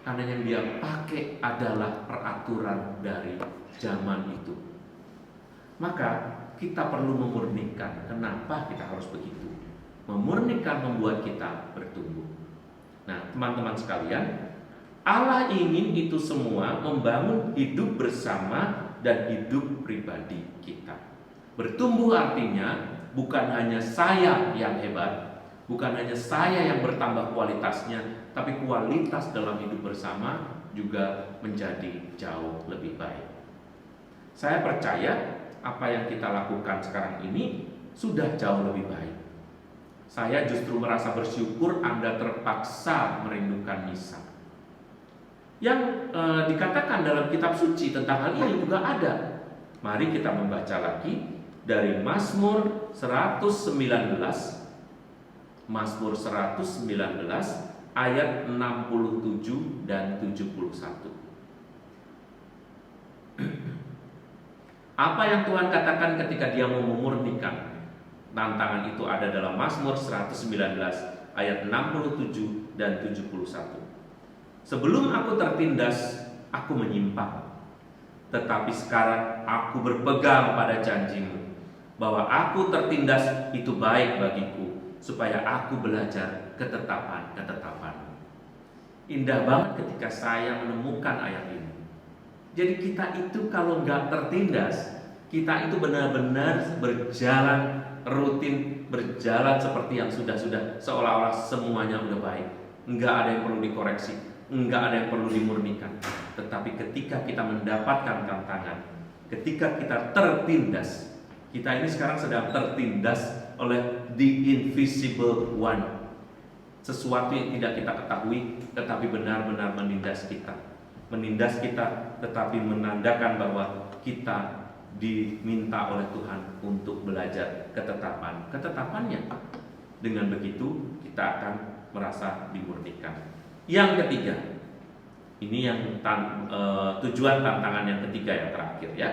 Karena yang dia pakai adalah peraturan dari zaman itu. Maka kita perlu memurnikan. Kenapa kita harus begitu? Memurnikan membuat kita bertumbuh. Nah, teman-teman sekalian, Allah ingin itu semua membangun hidup bersama dan hidup pribadi kita. Bertumbuh artinya bukan hanya saya yang hebat, bukan hanya saya yang bertambah kualitasnya, tapi kualitas dalam hidup bersama juga menjadi jauh lebih baik. Saya percaya apa yang kita lakukan sekarang ini sudah jauh lebih baik. Saya justru merasa bersyukur Anda terpaksa merindukan misa. Yang dikatakan dalam kitab suci tentang hal ini juga ada. Mari kita membaca lagi dari Mazmur 119. Mazmur 119 ayat 67 dan 71. Apa yang Tuhan katakan ketika dia mau memurnikan tantangan itu ada dalam Mazmur 119 ayat 67 dan 71. Sebelum aku tertindas, aku menyimpang. Tetapi sekarang aku berpegang pada janjimu, bahwa aku tertindas itu baik bagiku, supaya aku belajar ketetapan-ketetapan. Indah banget ketika saya menemukan ayat ini. Jadi kita itu kalau nggak tertindas, kita itu benar-benar berjalan rutin, berjalan seperti yang sudah-sudah, seolah-olah semuanya udah baik. Nggak ada yang perlu dikoreksi, nggak ada yang perlu dimurnikan. Tetapi ketika kita mendapatkan tantangan, ketika kita tertindas, kita ini sekarang sedang tertindas oleh the invisible one, sesuatu yang tidak kita ketahui tetapi benar-benar menindas kita, tetapi menandakan bahwa kita diminta oleh Tuhan untuk belajar ketetapannya. Dengan begitu kita akan merasa dimurnikan. Yang ketiga, ini yang tujuan tantangan yang ketiga yang terakhir ya.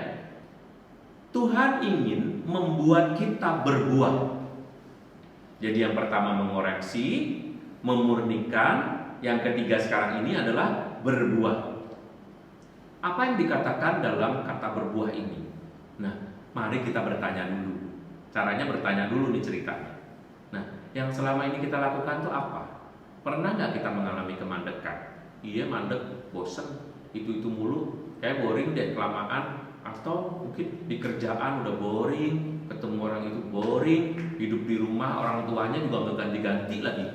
Tuhan ingin membuat kita berbuah. Jadi yang pertama mengoreksi, memurnikan, yang ketiga sekarang ini adalah berbuah. Apa yang dikatakan dalam kata berbuah ini? Nah, mari kita bertanya dulu. Caranya bertanya dulu nih ceritanya. Nah, yang selama ini kita lakukan itu apa? Pernah nggak kita mengalami kemandekan? Iya, mandek, bosen, itu mulu, kayak boring deh kelamaan. Atau mungkin di kerjaan udah boring, ketemu orang itu boring, hidup di rumah orang tuanya juga nggak ganti-ganti lagi.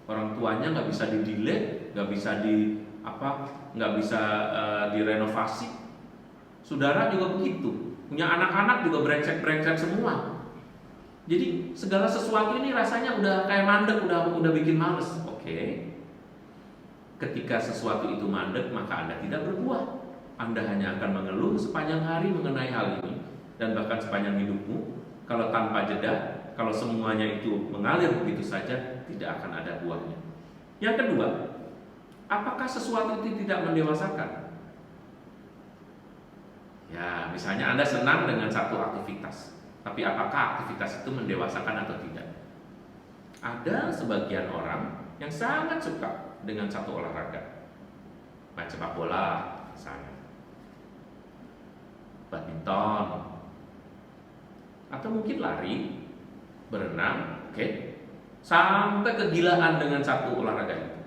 Orang tuanya nggak bisa di-delete, nggak bisa direnovasi. Saudara juga begitu, punya anak-anak juga brengsek semua. Jadi segala sesuatu ini rasanya udah kayak mandek, udah bikin males. Oke. Ketika sesuatu itu mandek, maka Anda tidak berbuah. Anda hanya akan mengeluh sepanjang hari mengenai hal ini, dan bahkan sepanjang hidupmu. Kalau tanpa jeda, kalau semuanya itu mengalir begitu saja, tidak akan ada buahnya. Yang kedua, apakah sesuatu itu tidak mendewasakan? Ya, misalnya Anda senang dengan satu aktivitas, tapi apakah aktivitas itu mendewasakan atau tidak? Ada sebagian orang yang sangat suka dengan satu olahraga, main sepak bola misalnya, badminton, atau mungkin lari, berenang, sampai kegilaan dengan satu olahraga itu,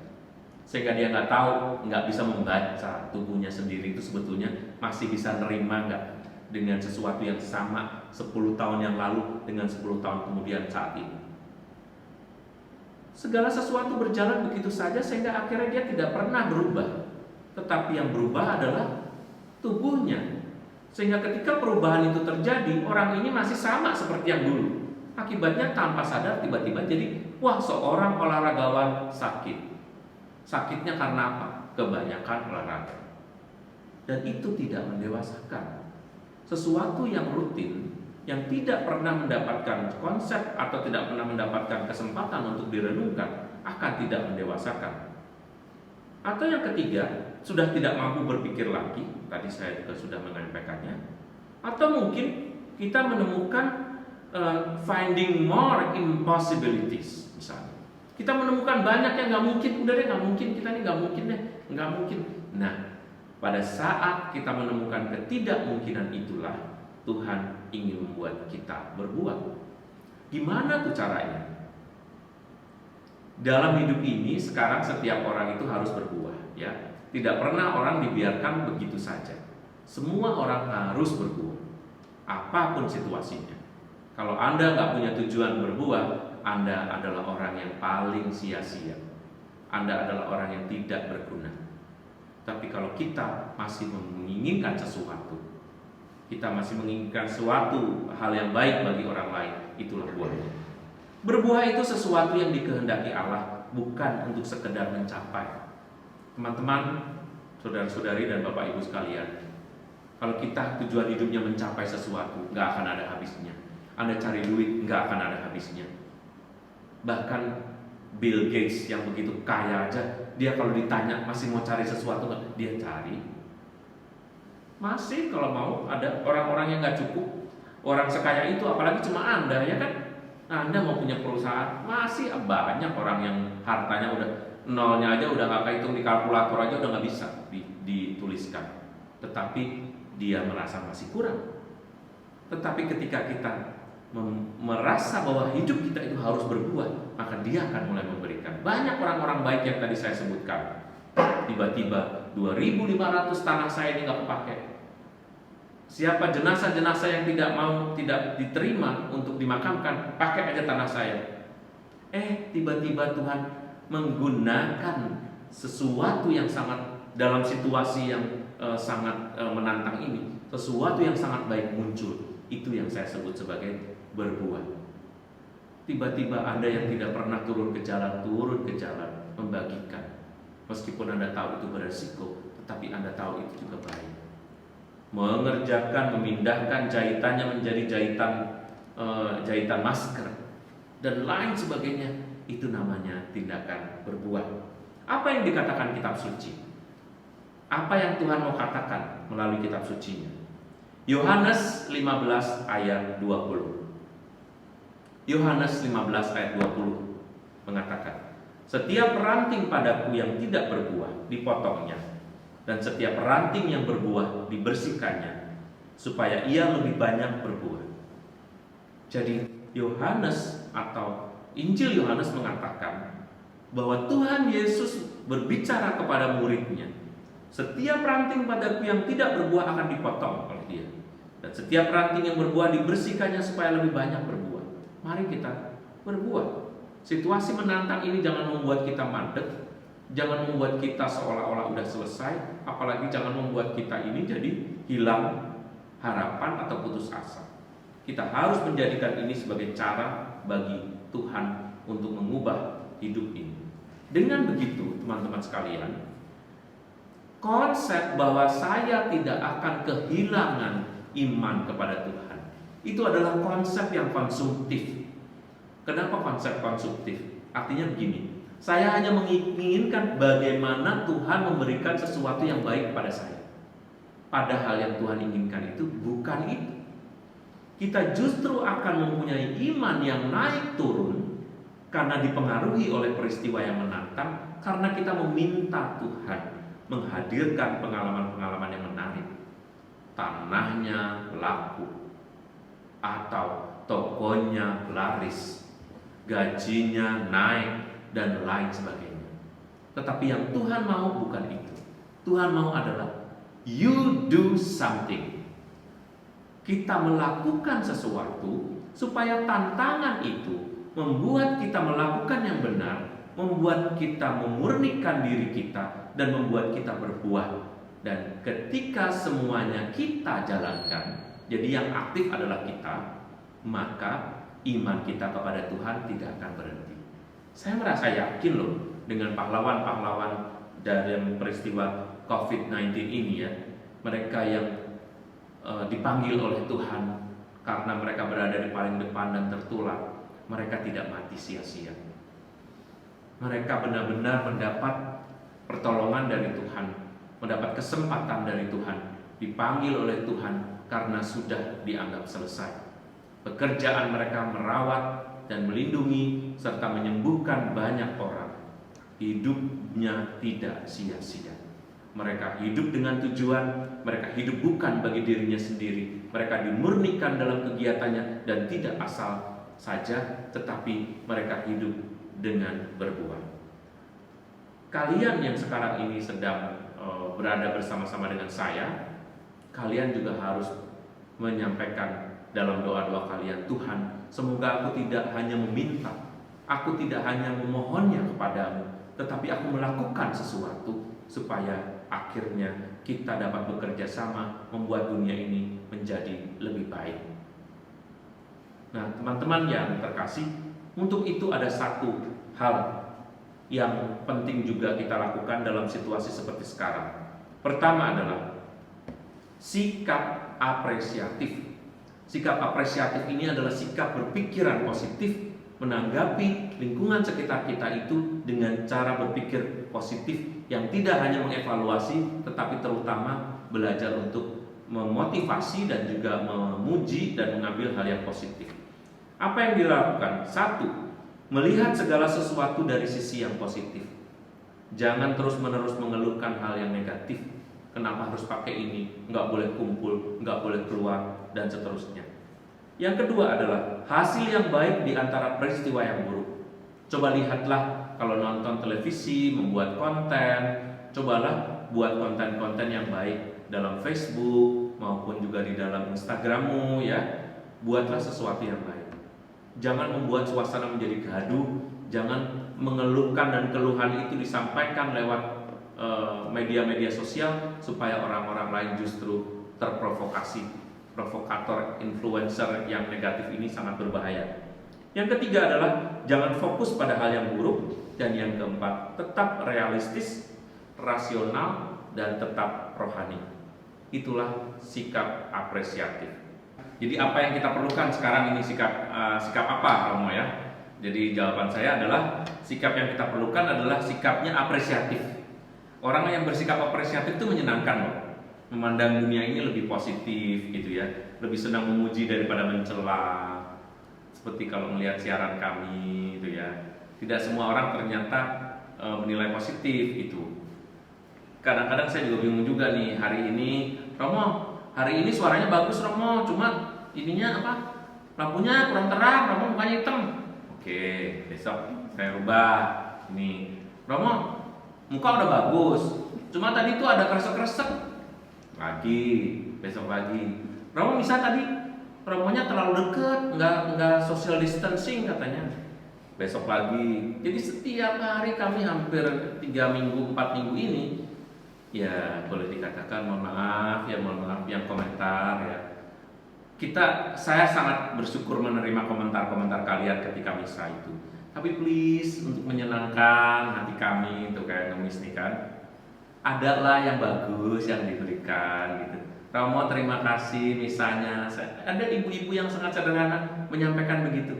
sehingga dia nggak bisa membaca tubuhnya sendiri itu sebetulnya masih bisa nerima nggak dengan sesuatu yang sama 10 tahun yang lalu dengan 10 tahun kemudian saat ini. Segala sesuatu berjalan begitu saja sehingga akhirnya dia tidak pernah berubah, tetapi yang berubah adalah tubuhnya. Sehingga ketika perubahan itu terjadi, orang ini masih sama seperti yang dulu. Akibatnya tanpa sadar tiba-tiba jadi, wah, seorang olahragawan sakit. Sakitnya karena apa? Kebanyakan olahraga. Dan itu tidak mendewasakan. Sesuatu yang rutin, yang tidak pernah mendapatkan konsep atau tidak pernah mendapatkan kesempatan untuk direnungkan, akan tidak mendewasakan. Atau yang ketiga, sudah tidak mampu berpikir lagi. Tadi saya juga sudah menyampaikannya. Atau mungkin kita menemukan finding more impossibilities, misalnya. Kita menemukan banyak yang nggak mungkin, udah deh nggak mungkin, kita ini nggak mungkin deh, nggak mungkin. Nah, pada saat kita menemukan ketidakmungkinan itulah Tuhan ingin membuat kita berbuah. Gimana tuh caranya? Dalam hidup ini sekarang setiap orang itu harus berbuah, ya. Tidak pernah orang dibiarkan begitu saja. Semua orang harus berbuah, apapun situasinya. Kalau Anda nggak punya tujuan berbuah, Anda adalah orang yang paling sia-sia. Anda adalah orang yang tidak berguna. Tapi kalau kita masih menginginkan sesuatu, kita masih menginginkan suatu hal yang baik bagi orang lain, itulah buahnya. Berbuah itu sesuatu yang dikehendaki Allah, bukan untuk sekedar mencapai. Teman-teman, saudara-saudari dan Bapak Ibu sekalian, kalau kita tujuan hidupnya mencapai sesuatu, nggak akan ada habisnya. Anda cari duit, nggak akan ada habisnya. Bahkan Bill Gates yang begitu kaya aja, dia kalau ditanya masih mau cari sesuatu nggak? Dia cari. Masih kalau mau, ada orang-orang yang nggak cukup. Orang sekaya itu, apalagi cuma Anda, ya kan? Anda mau punya perusahaan, masih banyak orang yang hartanya udah nolnya aja udah nggak kehitung di kalkulator aja udah nggak bisa dituliskan. Tetapi dia merasa masih kurang. Tetapi ketika kita merasa bahwa hidup kita itu harus berbuah, maka dia akan mulai memberikan. Banyak orang-orang baik yang tadi saya sebutkan, tiba-tiba 2.500 tanah saya ini nggak kepakai. Siapa jenazah-jenazah yang tidak diterima untuk dimakamkan, pakai aja tanah saya. Tiba-tiba Tuhan menggunakan sesuatu yang sangat, dalam situasi yang sangat menantang ini, sesuatu yang sangat baik muncul. Itu yang saya sebut sebagai berbuah. Tiba-tiba Anda yang tidak pernah turun ke jalan membagikan. Meskipun Anda tahu itu beresiko, tetapi Anda tahu itu juga baik. Mengerjakan, memindahkan jahitannya menjadi jahitan masker dan lain sebagainya, itu namanya tindakan berbuah. Apa yang dikatakan kitab suci? Apa yang Tuhan mau katakan melalui kitab sucinya? Yohanes 15 ayat 20. Yohanes 15 ayat 20 mengatakan, setiap ranting padaku yang tidak berbuah dipotongnya, dan setiap ranting yang berbuah dibersihkannya, supaya ia lebih banyak berbuah. Jadi Yohanes atau Injil Yohanes mengatakan bahwa Tuhan Yesus berbicara kepada muridnya, setiap ranting padaku yang tidak berbuah akan dipotong oleh dia, dan setiap ranting yang berbuah dibersihkannya supaya lebih banyak berbuah. Mari kita berbuah. Situasi menantang ini jangan membuat kita mandek, jangan membuat kita seolah-olah udah selesai, apalagi jangan membuat kita ini jadi hilang harapan atau putus asa. Kita harus menjadikan ini sebagai cara bagi Tuhan untuk mengubah hidup ini. Dengan begitu, teman-teman sekalian, konsep bahwa saya tidak akan kehilangan iman kepada Tuhan, itu adalah konsep yang konsumtif. Kenapa konsep konsumtif? Artinya begini, saya hanya menginginkan bagaimana Tuhan memberikan sesuatu yang baik kepada saya. Padahal yang Tuhan inginkan itu bukan itu. Kita justru akan mempunyai iman yang naik turun karena dipengaruhi oleh peristiwa yang menantang, karena kita meminta Tuhan menghadirkan pengalaman-pengalaman yang menarik. Tanahnya laku, atau tokonya laris, gajinya naik, dan lain sebagainya. Tetapi yang Tuhan mau bukan itu. Tuhan mau adalah you do something. Kita melakukan sesuatu supaya tantangan itu membuat kita melakukan yang benar, membuat kita memurnikan diri kita, dan membuat kita berbuah. Dan ketika semuanya kita jalankan, jadi yang aktif adalah kita, maka iman kita kepada Tuhan tidak akan berhenti. Saya merasa yakin loh dengan pahlawan-pahlawan dalam peristiwa COVID-19 ini ya, mereka yang dipanggil oleh Tuhan karena mereka berada di paling depan dan tertular, mereka tidak mati sia-sia. Mereka benar-benar mendapat pertolongan dari Tuhan, mendapat kesempatan dari Tuhan, dipanggil oleh Tuhan karena sudah dianggap selesai. Pekerjaan mereka merawat dan melindungi serta menyembuhkan banyak orang. Hidupnya tidak sia-sia. Mereka hidup dengan tujuan, mereka hidup bukan bagi dirinya sendiri, mereka dimurnikan dalam kegiatannya dan tidak asal saja, tetapi mereka hidup dengan berbuat. Kalian yang sekarang ini sedang berada bersama-sama dengan saya, kalian juga harus menyampaikan dalam doa-doa kalian, Tuhan, semoga aku tidak hanya meminta, aku tidak hanya memohonnya kepadamu, tetapi aku melakukan sesuatu supaya akhirnya kita dapat bekerja sama membuat dunia ini menjadi lebih baik. Nah, teman-teman yang terkasih, untuk itu ada satu hal yang penting juga kita lakukan dalam situasi seperti sekarang. Pertama adalah sikap apresiatif. Sikap apresiatif ini adalah sikap berpikiran positif, menanggapi lingkungan sekitar kita itu dengan cara berpikir positif yang tidak hanya mengevaluasi, tetapi terutama belajar untuk memotivasi dan juga memuji dan mengambil hal yang positif. Apa yang dilakukan? Satu, melihat segala sesuatu dari sisi yang positif. Jangan terus-menerus mengeluhkan hal yang negatif. Kenapa harus pakai ini? Nggak boleh kumpul, nggak boleh keluar, dan seterusnya. Yang kedua adalah hasil yang baik di antara peristiwa yang buruk. Coba lihatlah kalau nonton televisi, membuat konten, cobalah buat konten-konten yang baik dalam Facebook maupun juga di dalam Instagrammu ya. Buatlah sesuatu yang baik. Jangan membuat suasana menjadi gaduh, jangan mengeluhkan dan keluhan itu disampaikan lewat media-media sosial supaya orang-orang lain justru terprovokasi. Provokator, influencer yang negatif ini sangat berbahaya. Yang ketiga adalah jangan fokus pada hal yang buruk. Dan yang keempat, tetap realistis, rasional, dan tetap rohani. Itulah sikap apresiatif. Jadi apa yang kita perlukan sekarang ini sikap apa Romo ya? Jadi jawaban saya adalah sikap yang kita perlukan adalah sikapnya apresiatif. Orang yang bersikap apresiatif itu menyenangkan loh. Memandang dunia ini lebih positif gitu ya. Lebih senang memuji daripada mencela. Seperti kalau melihat siaran kami gitu ya. Tidak semua orang ternyata menilai positif itu. Kadang-kadang saya juga bingung juga nih, hari ini Romo, hari ini suaranya bagus Romo, cuma ininya apa? Lampunya kurang terang, Romo mukanya hitam. Oke, besok saya rubah. Ini Romo, muka udah bagus, cuma tadi tuh ada kresek-kresek. Lagi, besok lagi. Romo bisa tadi Romonya terlalu deket, nggak social distancing katanya. Besok lagi. Jadi setiap hari kami hampir 3 minggu, 4 minggu ini, ya boleh dikatakan mohon maaf yang komentar ya. Saya sangat bersyukur menerima komentar-komentar kalian ketika misa itu. Tapi please untuk menyenangkan hati kami itu kayak ngemis nih kan, adalah yang bagus yang diberikan gitu. Romo terima kasih misanya. Ada ibu-ibu yang sangat sederhana menyampaikan begitu.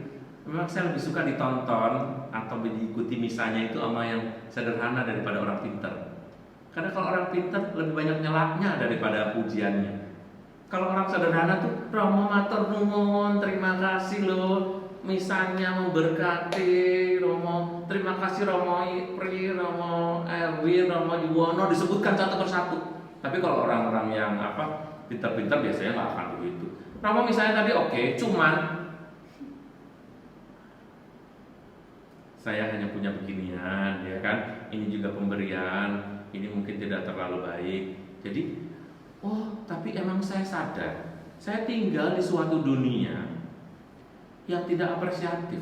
Memang saya lebih suka ditonton atau diikuti misanya itu sama yang sederhana daripada orang pinter. Karena kalau orang pinter lebih banyak nyelaknya daripada pujiannya. Kalau orang sederhana tuh Romo matur nuwun, terima kasih loh misanya memberkati Romo. Terima kasih Romo Ipri, Romo Erwin, Romo Yuwono, disebutkan satu persatu. Tapi kalau orang-orang yang pinter-pinter biasanya nggak akan begitu. Romo misalnya tadi oke, cuman saya hanya punya beginian, ya kan? Ini juga pemberian, ini mungkin tidak terlalu baik. Jadi, tapi emang saya sadar, saya tinggal di suatu dunia yang tidak apresiatif,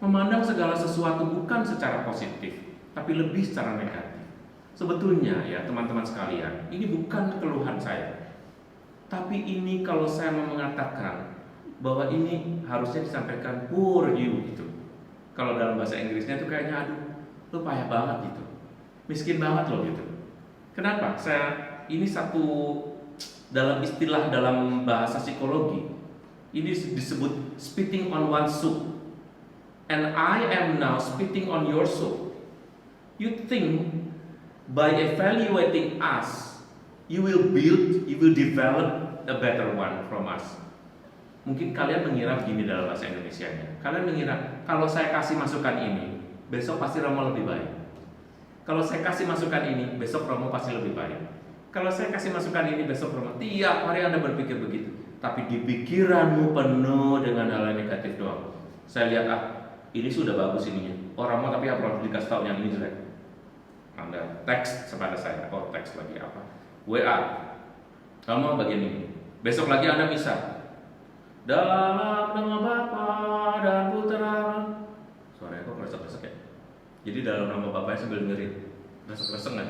memandang segala sesuatu bukan secara positif, tapi lebih secara negatif. Sebetulnya ya teman-teman sekalian, ini bukan keluhan saya. Tapi ini kalau saya mau mengatakan bahwa ini harusnya disampaikan for you gitu. Kalau dalam bahasa Inggrisnya itu kayaknya aduh, lu payah banget gitu. Miskin banget loh gitu. Kenapa? Ini satu dalam istilah dalam bahasa psikologi. Ini disebut spitting on one's soup. And I am now spitting on your soup. You think by evaluating us, you will develop a better one from us. Mungkin kalian mengira begini dalam bahasa Indonesianya. Kalian mengira kalau saya kasih masukan ini, besok pasti Romo lebih baik. Kalau saya kasih masukan ini, besok Romo pasti lebih baik. Kalau saya kasih masukan ini, besok Romo. Tiap hari Anda berpikir begitu. Tapi di pikiranmu penuh dengan hal yang negatif doang. Saya lihat ini sudah bagus ininya. Romo tapi apa dikasih tahu yang ini jelek. Anda teks kepada saya, teks lagi apa? WA. Romo bagian ini. Besok lagi Anda bisa. Dalam nama Bapa dan Putra. Suaranya kok kresek-kresek ya? Jadi dalam nama Bapa sambil dengerin. Kresek-kresek kan?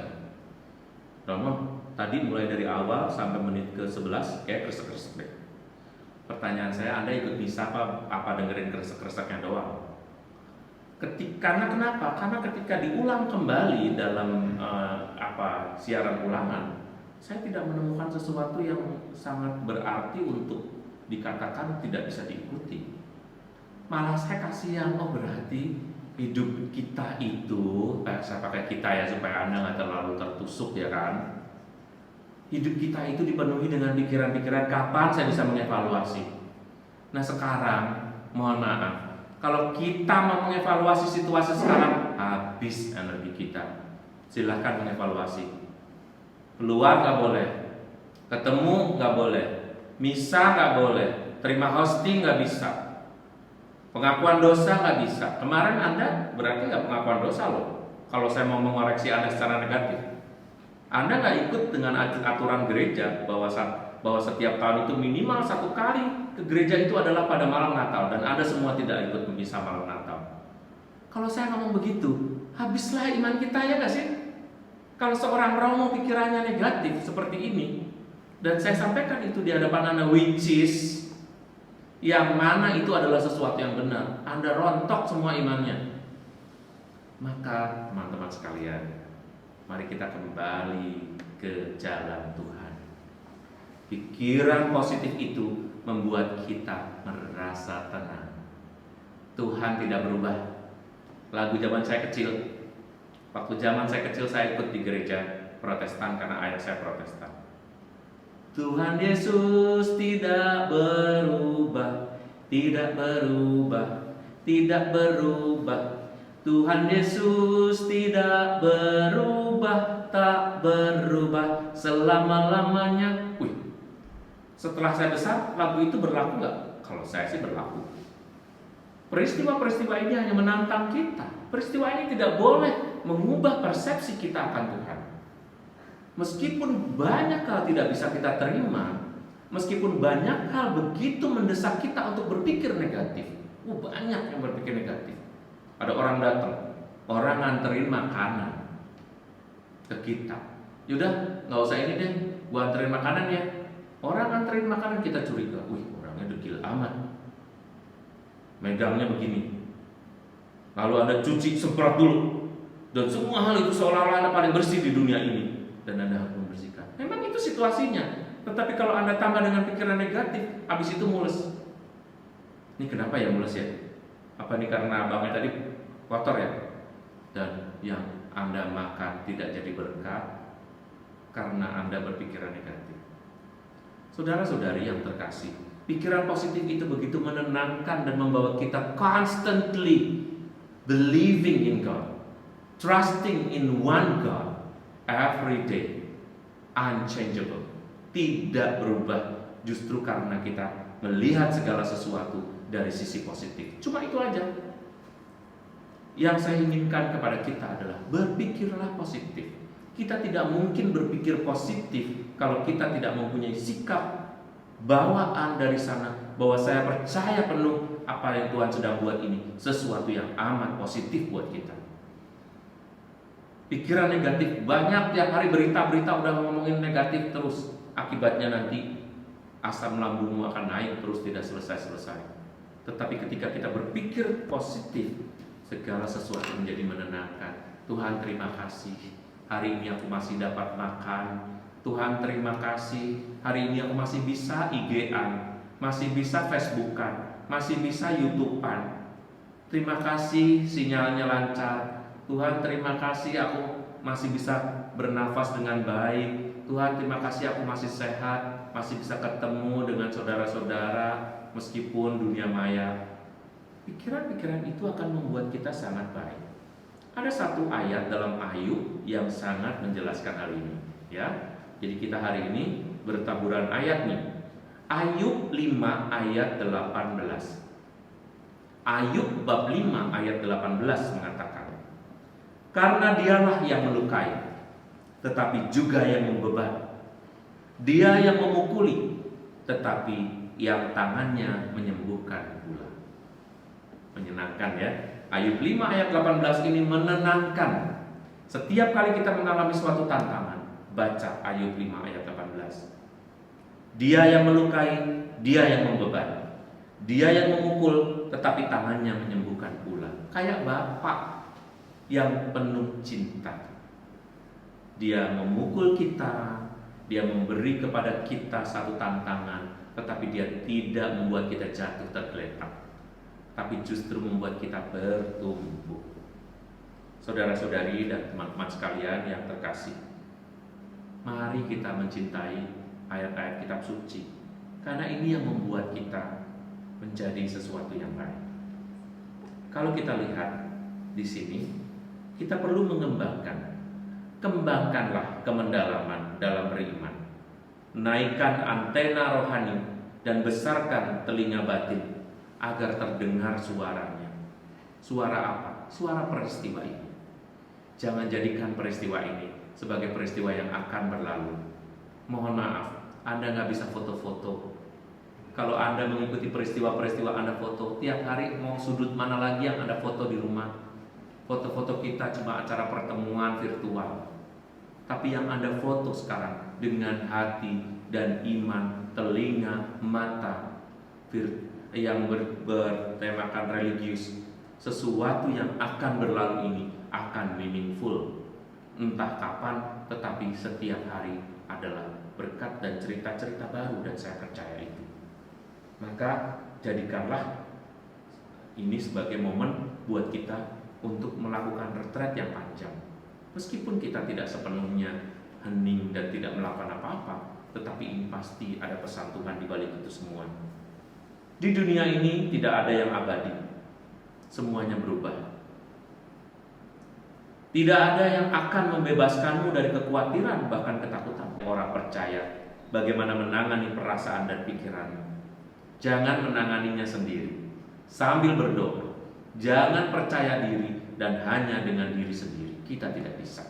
Romo, tadi mulai dari awal sampai menit ke-11 kayak kresek-kresek deh. Pertanyaan saya, Anda ikut misa apa dengerin kresek-kreseknya doang? Karena kenapa? Karena ketika diulang kembali dalam siaran ulangan, saya tidak menemukan sesuatu yang sangat berarti untuk dikatakan tidak bisa diikuti. Malah saya kasihan, berarti hidup kita itu, saya pakai kita ya supaya Anda nggak terlalu tertusuk ya kan. Hidup kita itu dipenuhi dengan pikiran-pikiran kapan saya bisa mengevaluasi. Nah sekarang, mohon maaf, kalau kita mau mengevaluasi situasi sekarang, habis energi kita. Silahkan mengevaluasi. Keluar nggak boleh, ketemu nggak boleh, misa nggak boleh, terima hosting nggak bisa, pengakuan dosa nggak bisa. Kemarin Anda berarti nggak pengakuan dosa loh. Kalau saya mau mengoreksi Anda secara negatif, Anda nggak ikut dengan aturan gereja bahwa setiap tahun itu minimal 1 kali ke gereja itu adalah pada malam Natal, dan Anda semua tidak ikut misa malam Natal. Kalau saya ngomong begitu, habislah iman kita ya nggak sih? Kalau seorang Romo pikirannya negatif seperti ini, dan saya sampaikan itu di hadapan Anda, which is yang mana itu adalah sesuatu yang benar, Anda rontok semua imannya. Maka teman-teman sekalian, mari kita kembali ke jalan Tuhan. Pikiran positif itu membuat kita merasa tenang. Tuhan tidak berubah. Lagu zaman saya kecil, waktu zaman saya kecil saya ikut di gereja Protestan karena ayah saya Protestan. Tuhan Yesus tidak berubah, tidak berubah, tidak berubah. Tuhan Yesus tidak berubah, tak berubah selama-lamanya. Setelah saya besar, lagu itu berlaku nggak? Kalau saya sih berlaku. Peristiwa-peristiwa ini hanya menantang kita. Peristiwa ini tidak boleh mengubah persepsi kita akan Tuhan. Meskipun banyak hal tidak bisa kita terima, meskipun banyak hal begitu mendesak kita untuk berpikir negatif. Banyak yang berpikir negatif. Ada orang datang, orang nganterin makanan ke kita. Yaudah, nggak usah ini deh, gua anterin makanan ya. Orang nganterin makanan kita curiga, orangnya dekil amat, megangnya begini. Lalu Anda cuci, semprot dulu, dan semua hal itu seolah-olah Anda paling bersih di dunia ini, dan Anda harus membersihkan. Memang itu situasinya. Tetapi kalau Anda tambah dengan pikiran negatif, habis itu mules. Ini kenapa ya mules ya? Apa ini karena abangnya tadi kotor ya? Dan yang Anda makan tidak jadi berkat karena Anda berpikiran negatif. Saudara-saudari yang terkasih, pikiran positif itu begitu menenangkan dan membawa kita constantly believing in God, trusting in one God every day, unchangeable, tidak berubah, justru karena kita melihat segala sesuatu dari sisi positif. Cuma itu aja. Yang saya inginkan kepada kita adalah berpikirlah positif. Kita tidak mungkin berpikir positif kalau kita tidak mempunyai sikap bawaan dari sana, bahwa saya percaya penuh apa yang Tuhan sedang buat ini sesuatu yang amat positif buat kita. Pikiran negatif, banyak tiap hari berita-berita udah ngomongin negatif terus. Akibatnya nanti asam lambungmu akan naik terus, tidak selesai-selesai. Tetapi ketika kita berpikir positif, segala sesuatu menjadi menenangkan. Tuhan terima kasih, hari ini aku masih dapat makan. Tuhan terima kasih, hari ini aku masih bisa IG-an, masih bisa Facebook-an, masih bisa YouTube-an. Terima kasih sinyalnya lancar. Tuhan terima kasih aku masih bisa bernafas dengan baik. Tuhan terima kasih aku masih sehat, masih bisa ketemu dengan saudara-saudara meskipun dunia maya. Pikiran-pikiran itu akan membuat kita sangat baik. Ada satu ayat dalam Ayub yang sangat menjelaskan hal ini, ya. Jadi kita hari ini bertaburan ayat nih. Ayub 5 ayat 18. Ayub bab 5 ayat 18 mengatakan, karena dialah yang melukai, tetapi juga yang membeban. Dia yang memukuli, tetapi yang tangannya menyembuhkan pula. Menyenangkan ya. Ayub 5 ayat 18 ini menenangkan. Setiap kali kita mengalami suatu tantangan, baca Ayub 5 ayat 18. Dia yang melukai, dia yang membeban. Dia yang memukul, tetapi tangannya menyembuhkan pula. Kayak Bapak yang penuh cinta. Dia memukul kita, dia memberi kepada kita satu tantangan, tetapi dia tidak membuat kita jatuh tergeletak, tapi justru membuat kita bertumbuh. Saudara-saudari dan teman-teman sekalian yang terkasih, mari kita mencintai ayat-ayat kitab suci, karena ini yang membuat kita menjadi sesuatu yang baik. Kalau kita lihat di sini, kita perlu kembangkanlah kemendalaman dalam beriman, naikkan antena rohani dan besarkan telinga batin agar terdengar suaranya. Suara apa? Suara peristiwa ini. Jangan jadikan peristiwa ini sebagai peristiwa yang akan berlalu. Mohon maaf, Anda nggak bisa foto-foto. Kalau Anda mengikuti peristiwa-peristiwa Anda foto, tiap hari mau sudut mana lagi yang Anda foto di rumah? Foto-foto kita cuma acara pertemuan virtual. Tapi yang Anda foto sekarang dengan hati dan iman, telinga, mata yang bertemakan religius, sesuatu yang akan berlalu ini akan meaningful. Entah kapan, tetapi setiap hari adalah berkat dan cerita-cerita baru, dan saya percaya itu. Maka jadikanlah ini sebagai momen buat kita untuk melakukan retret yang panjang. Meskipun kita tidak sepenuhnya hening dan tidak melakukan apa-apa, tetapi ini pasti ada pesan Tuhan di balik itu semua. Di dunia ini tidak ada yang abadi, semuanya berubah. Tidak ada yang akan membebaskanmu dari kekhawatiran bahkan ketakutan. Orang percaya bagaimana menangani perasaan dan pikiranmu. Jangan menanganinya sendiri, sambil berdoa. Jangan percaya diri dan hanya dengan diri sendiri. Kita tidak bisa.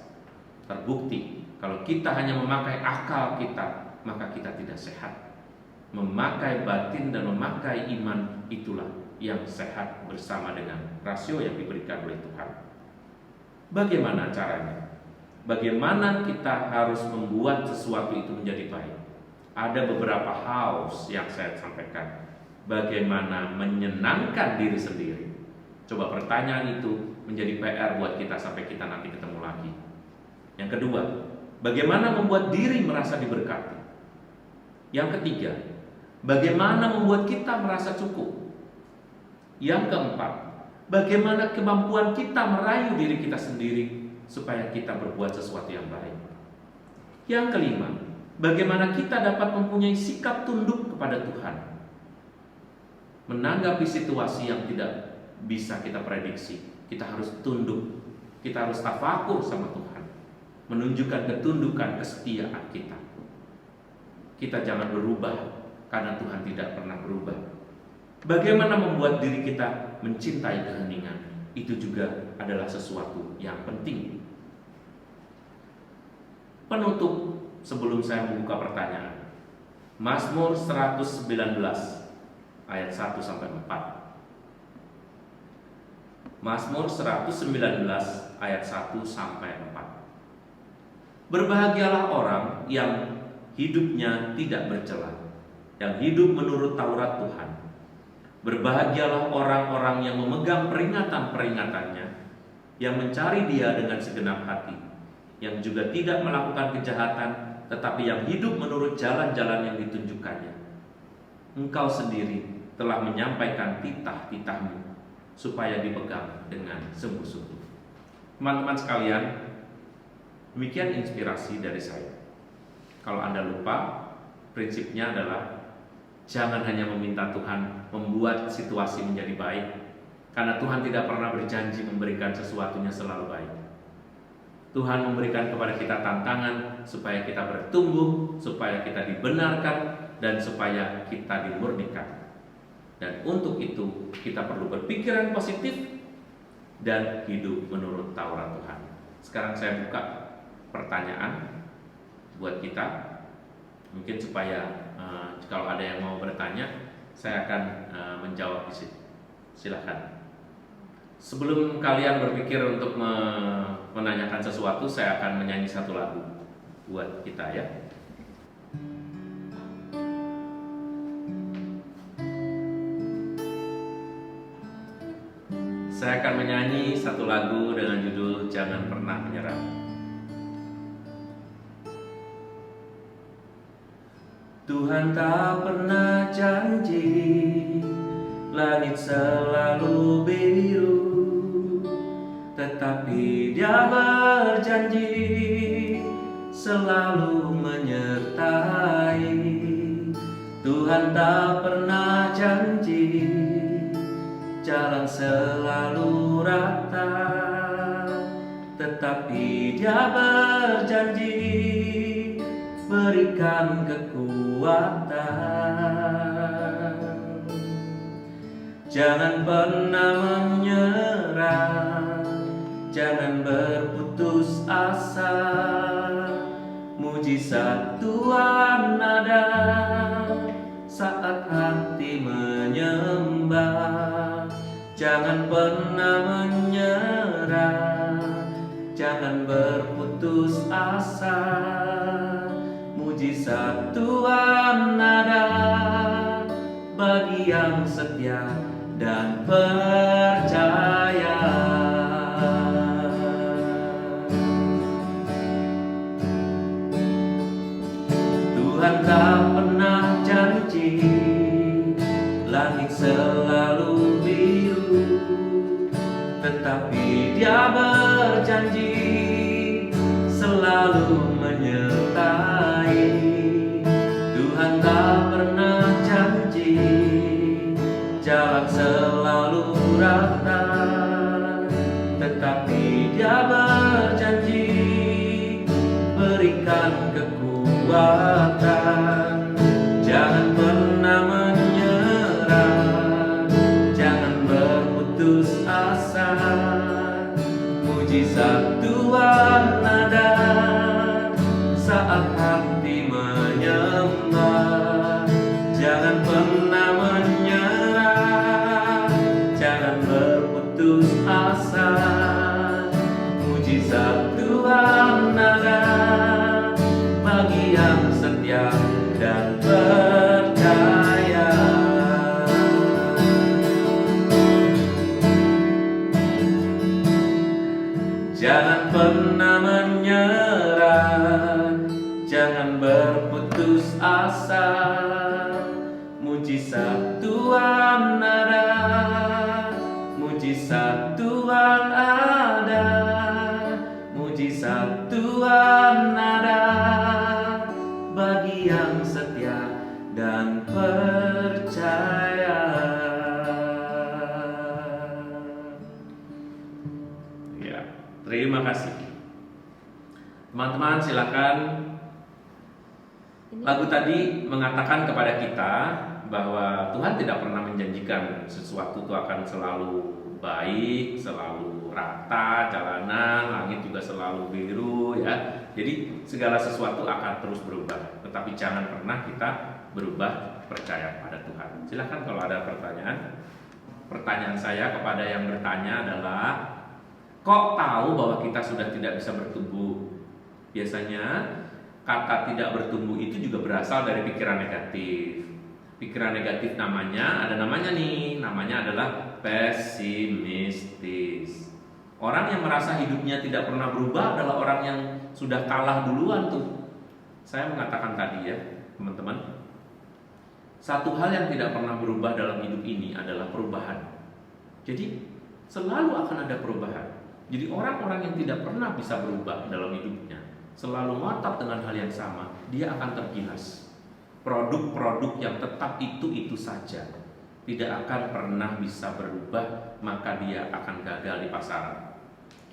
Terbukti kalau kita hanya memakai akal kita, maka kita tidak sehat. Memakai batin dan memakai iman, itulah yang sehat bersama dengan rasio yang diberikan oleh Tuhan. Bagaimana caranya? Bagaimana kita harus membuat sesuatu itu menjadi baik? Ada beberapa hal yang saya sampaikan. Bagaimana menyenangkan diri sendiri? Coba pertanyaan itu menjadi PR buat kita sampai kita nanti ketemu lagi. Yang kedua, bagaimana membuat diri merasa diberkati? Yang ketiga, bagaimana membuat kita merasa cukup? Yang keempat, bagaimana kemampuan kita merayu diri kita sendiri supaya kita berbuat sesuatu yang baik? Yang kelima, bagaimana kita dapat mempunyai sikap tunduk kepada Tuhan? Menanggapi situasi yang tidak bisa kita prediksi, kita harus tunduk, kita harus tafakur sama Tuhan, menunjukkan ketundukan, kesetiaan kita. Kita jangan berubah karena Tuhan tidak pernah berubah. Bagaimana membuat diri kita mencintai keheningan, itu juga adalah sesuatu yang penting. Penutup sebelum saya membuka pertanyaan, Mazmur 119 ayat 1 sampai 4. Mazmur 119 ayat 1 sampai 4. Berbahagialah orang yang hidupnya tidak bercela, yang hidup menurut Taurat Tuhan. Berbahagialah orang-orang yang memegang peringatan-peringatannya, yang mencari Dia dengan segenap hati, yang juga tidak melakukan kejahatan, tetapi yang hidup menurut jalan-jalan yang ditunjukkannya. Engkau sendiri telah menyampaikan titah-titahmu supaya dipegang dengan sungguh-sungguh. Teman-teman sekalian, demikian inspirasi dari saya. Kalau Anda lupa, prinsipnya adalah jangan hanya meminta Tuhan membuat situasi menjadi baik, karena Tuhan tidak pernah berjanji memberikan sesuatunya selalu baik. Tuhan memberikan kepada kita tantangan supaya kita bertumbuh, supaya kita dibenarkan, dan supaya kita dimurnikan. Dan untuk itu kita perlu berpikiran positif dan hidup menurut Taurat Tuhan. Sekarang saya buka pertanyaan buat kita, mungkin supaya kalau ada yang mau bertanya, saya akan menjawab di sini. Silakan. Sebelum kalian berpikir untuk menanyakan sesuatu, saya akan menyanyi satu lagu buat kita ya. Saya akan menyanyi satu lagu dengan judul Jangan Pernah Menyerah. Tuhan tak pernah janji langit selalu biru, tetapi Dia berjanji selalu menyertai. Tuhan tak pernah janji jalan selalu rata, tetapi Dia berjanji berikan kekuatan. Jangan pernah menyerah, jangan berputus asa. Mujizat Tuhan ada saat hati menyembah. Jangan pernah menyerah, jangan berputus asa. Mujizat Tuhan ada bagi yang setia dan percaya. Tuhan tak pernah janji langit selalu biru, tetapi Dia berjanji selalu menyertai. Tuhan tak pernah janji jalan selalu rata, tetapi Dia berjanji berikan kekuatan. Jangan pernah menyerah, jangan berputus asa. Mujizat Tuhan ada saat hati menyembah. Jangan pernah menyerah, jangan berputus asa. Mujizat Tuhan ada bagi yang setia dan percaya. Jangan pernah menyerah, jangan berputus asa. Mujizat Tuhan ada, mujizat Tuhan ada, mujizat Tuhan ada bagi yang setia dan percaya. Ya, terima kasih. Teman-teman silakan. Lagu tadi mengatakan kepada kita bahwa Tuhan tidak pernah menjanjikan sesuatu itu akan selalu baik, selalu rata jalanan, langit juga selalu biru ya. Jadi segala sesuatu akan terus berubah, tetapi jangan pernah kita berubah percaya pada Tuhan. Silakan kalau ada pertanyaan. Pertanyaan saya kepada yang bertanya adalah, kok tahu bahwa kita sudah tidak bisa bertumbuh? Biasanya kata tidak bertumbuh itu juga berasal dari pikiran negatif. Pikiran negatif ada namanya nih, namanya adalah pesimistis. Orang yang merasa hidupnya tidak pernah berubah adalah orang yang sudah kalah duluan tuh. Saya mengatakan tadi ya, teman-teman, satu hal yang tidak pernah berubah dalam hidup ini adalah perubahan. Jadi selalu akan ada perubahan. Jadi orang-orang yang tidak pernah bisa berubah dalam hidupnya, selalu ngotot dengan hal yang sama, dia akan tergilas. Produk-produk yang tetap itu saja, tidak akan pernah bisa berubah, maka dia akan gagal di pasaran.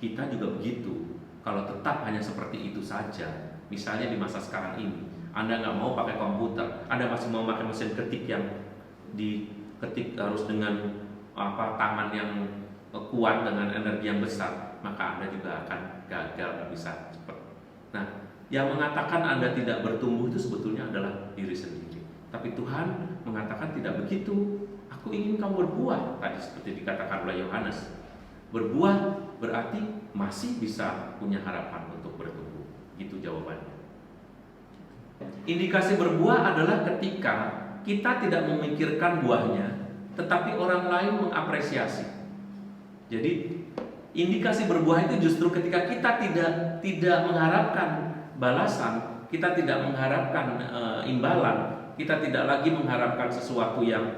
Kita juga begitu. Kalau tetap hanya seperti itu saja, misalnya di masa sekarang ini, Anda nggak mau pakai komputer, Anda masih mau pakai mesin ketik yang diketik harus dengan tangan yang kuat dengan energi yang besar, maka Anda juga akan gagal, nggak bisa cepat. Nah, yang mengatakan Anda tidak bertumbuh itu sebetulnya adalah diri sendiri. Tapi Tuhan mengatakan tidak begitu. Aku ingin kamu berbuah. Tadi seperti dikatakan oleh Yohanes, berbuah berarti masih bisa punya harapan untuk bertumbuh. Gitu jawabannya. Indikasi berbuah adalah ketika kita tidak memikirkan buahnya, tetapi orang lain mengapresiasi. Jadi indikasi berbuah itu justru ketika kita tidak mengharapkan balasan, kita tidak mengharapkan imbalan, kita tidak lagi mengharapkan sesuatu yang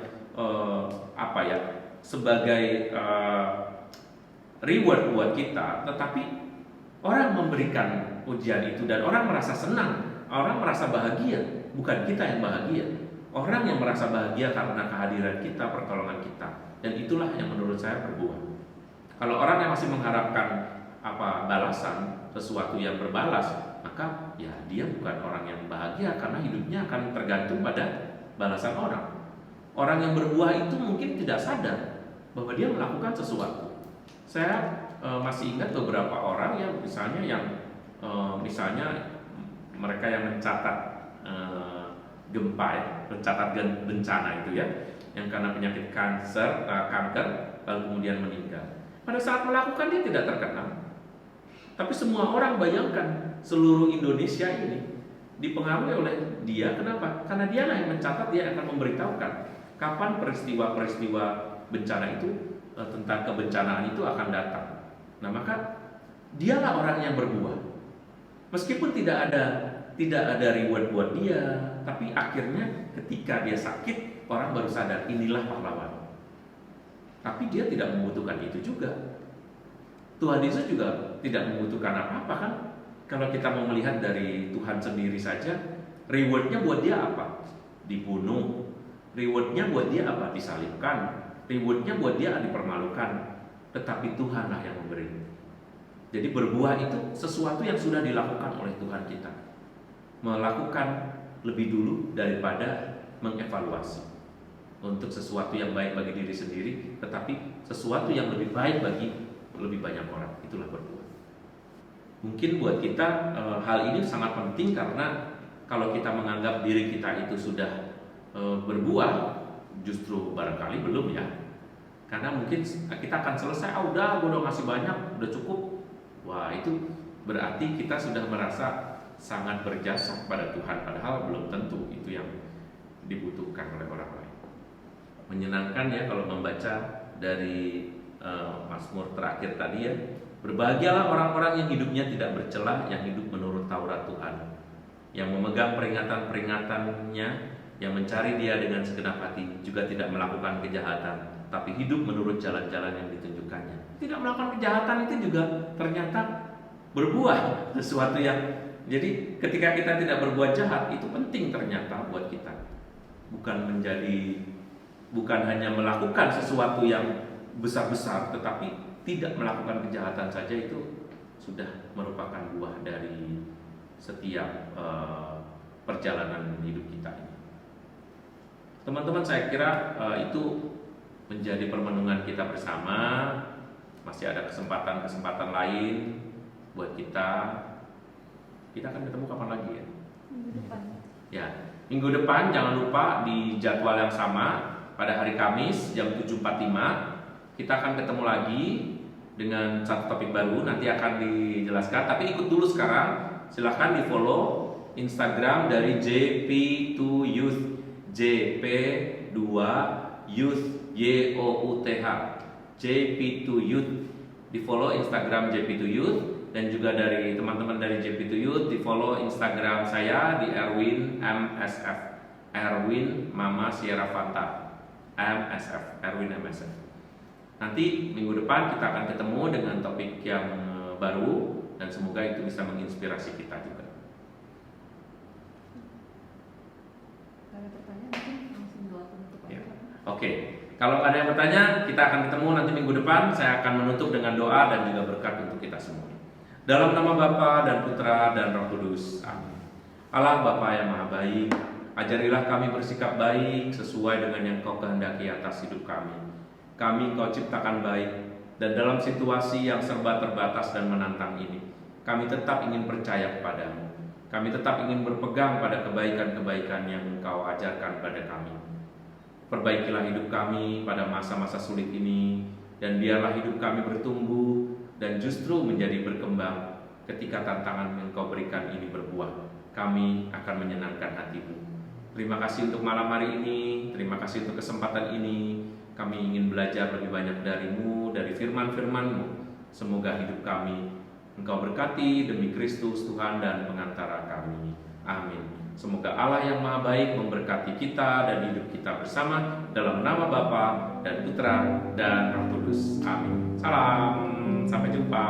sebagai reward buat kita, tetapi orang memberikan ujian itu dan orang merasa senang, orang merasa bahagia, bukan kita yang bahagia. Orang yang merasa bahagia karena kehadiran kita, pertolongan kita, dan itulah yang menurut saya berbuah. Kalau orang yang masih mengharapkan balasan, sesuatu yang berbalas, maka ya dia bukan orang yang bahagia karena hidupnya akan tergantung pada balasan orang. Orang yang berbuah itu mungkin tidak sadar bahwa dia melakukan sesuatu. Saya masih ingat beberapa orang yang misalnya mereka yang mencatat gempa, mencatat bencana itu ya, yang karena penyakit kanker lalu kemudian meninggal. Pada saat melakukan dia tidak terkenal, tapi semua orang bayangkan seluruh Indonesia ini dipengaruhi oleh dia. Kenapa? Karena dia yang mencatat, dia akan memberitahukan kapan peristiwa-peristiwa bencana itu, tentang kebencanaan itu akan datang. Nah, maka dialah orang yang berbuah. Meskipun tidak ada reward buat dia, tapi akhirnya ketika dia sakit, orang baru sadar inilah pahlawan. Tapi dia tidak membutuhkan itu juga. Tuhan Yesus juga tidak membutuhkan apa-apa kan? Kalau kita mau melihat dari Tuhan sendiri saja, rewardnya buat dia apa? Dibunuh. Rewardnya buat dia apa? Disalibkan. Rewardnya buat dia dipermalukan. Tetapi Tuhanlah yang memberi. Jadi berbuah itu sesuatu yang sudah dilakukan oleh Tuhan kita. Melakukan lebih dulu daripada mengevaluasi. Untuk sesuatu yang baik bagi diri sendiri, tetapi sesuatu yang lebih baik bagi lebih banyak orang. Itulah berbuah. Mungkin buat kita hal ini sangat penting, karena kalau kita menganggap diri kita itu sudah berbuah, justru barangkali belum ya. Karena mungkin kita akan selesai, udah gue udah ngasih banyak, udah cukup. Wah, itu berarti kita sudah merasa sangat berjasa pada Tuhan, padahal belum tentu itu yang dibutuhkan oleh orang lain. Menyenangkan ya kalau membaca dari Mazmur terakhir tadi ya. Berbahagialah orang-orang yang hidupnya tidak bercelah, yang hidup menurut Taurat Tuhan, yang memegang peringatan-peringatannya, yang mencari Dia dengan segenap hati, juga tidak melakukan kejahatan, tapi hidup menurut jalan-jalan yang ditunjukkannya. Tidak melakukan kejahatan itu juga ternyata berbuah sesuatu yang, jadi ketika kita tidak berbuat jahat, itu penting ternyata buat kita. Bukan hanya melakukan sesuatu yang besar-besar, tetapi tidak melakukan kejahatan saja, itu sudah merupakan buah dari setiap perjalanan hidup kita ini. Teman-teman, saya kira itu menjadi permenungan kita bersama. Masih ada kesempatan-kesempatan lain buat kita. Kita akan ketemu kapan lagi ya? Minggu depan. Ya, minggu depan jangan lupa di jadwal yang sama pada hari Kamis jam 7.45 kita akan ketemu lagi dengan satu topik baru. Nanti akan dijelaskan, tapi ikut dulu sekarang silahkan di follow Instagram dari JP2Youth, JP2Youth, YOUTH, JP2Youth. Di follow Instagram JP2Youth, dan juga dari teman-teman dari JP2Youth di follow Instagram saya di Erwin MSF, Erwin Mama Sierra Fanta MSF, Erwin MSF. Nanti minggu depan kita akan ketemu dengan topik yang baru, dan semoga itu bisa menginspirasi kita juga. Ada pertanyaan mungkin langsung doa penutup aja. Oke, kalau nggak ada yang bertanya, kita akan ketemu nanti minggu depan. Saya akan menutup dengan doa dan juga berkat untuk kita semua. Dalam nama Bapa dan Putra dan Roh Kudus, amin. Allah Bapa yang Maha Baik, ajarilah kami bersikap baik sesuai dengan yang Kau kehendaki atas hidup kami. Kami Kau ciptakan baik, dan dalam situasi yang serba terbatas dan menantang ini, kami tetap ingin percaya kepadamu. Kami tetap ingin berpegang pada kebaikan-kebaikan yang Engkau ajarkan pada kami. Perbaikilah hidup kami pada masa-masa sulit ini, dan biarlah hidup kami bertumbuh dan justru menjadi berkembang ketika tantangan yang Kau berikan ini berbuah. Kami akan menyenangkan hati-Mu. Terima kasih untuk malam hari ini, terima kasih untuk kesempatan ini. Kami ingin belajar lebih banyak dari-Mu, dari firman-firman-Mu. Semoga hidup kami Engkau berkati demi Kristus Tuhan dan pengantara kami. Amin. Semoga Allah yang Maha Baik memberkati kita dan hidup kita bersama, dalam nama Bapa dan Putra dan Roh Kudus. Amin. Salam, sampai jumpa.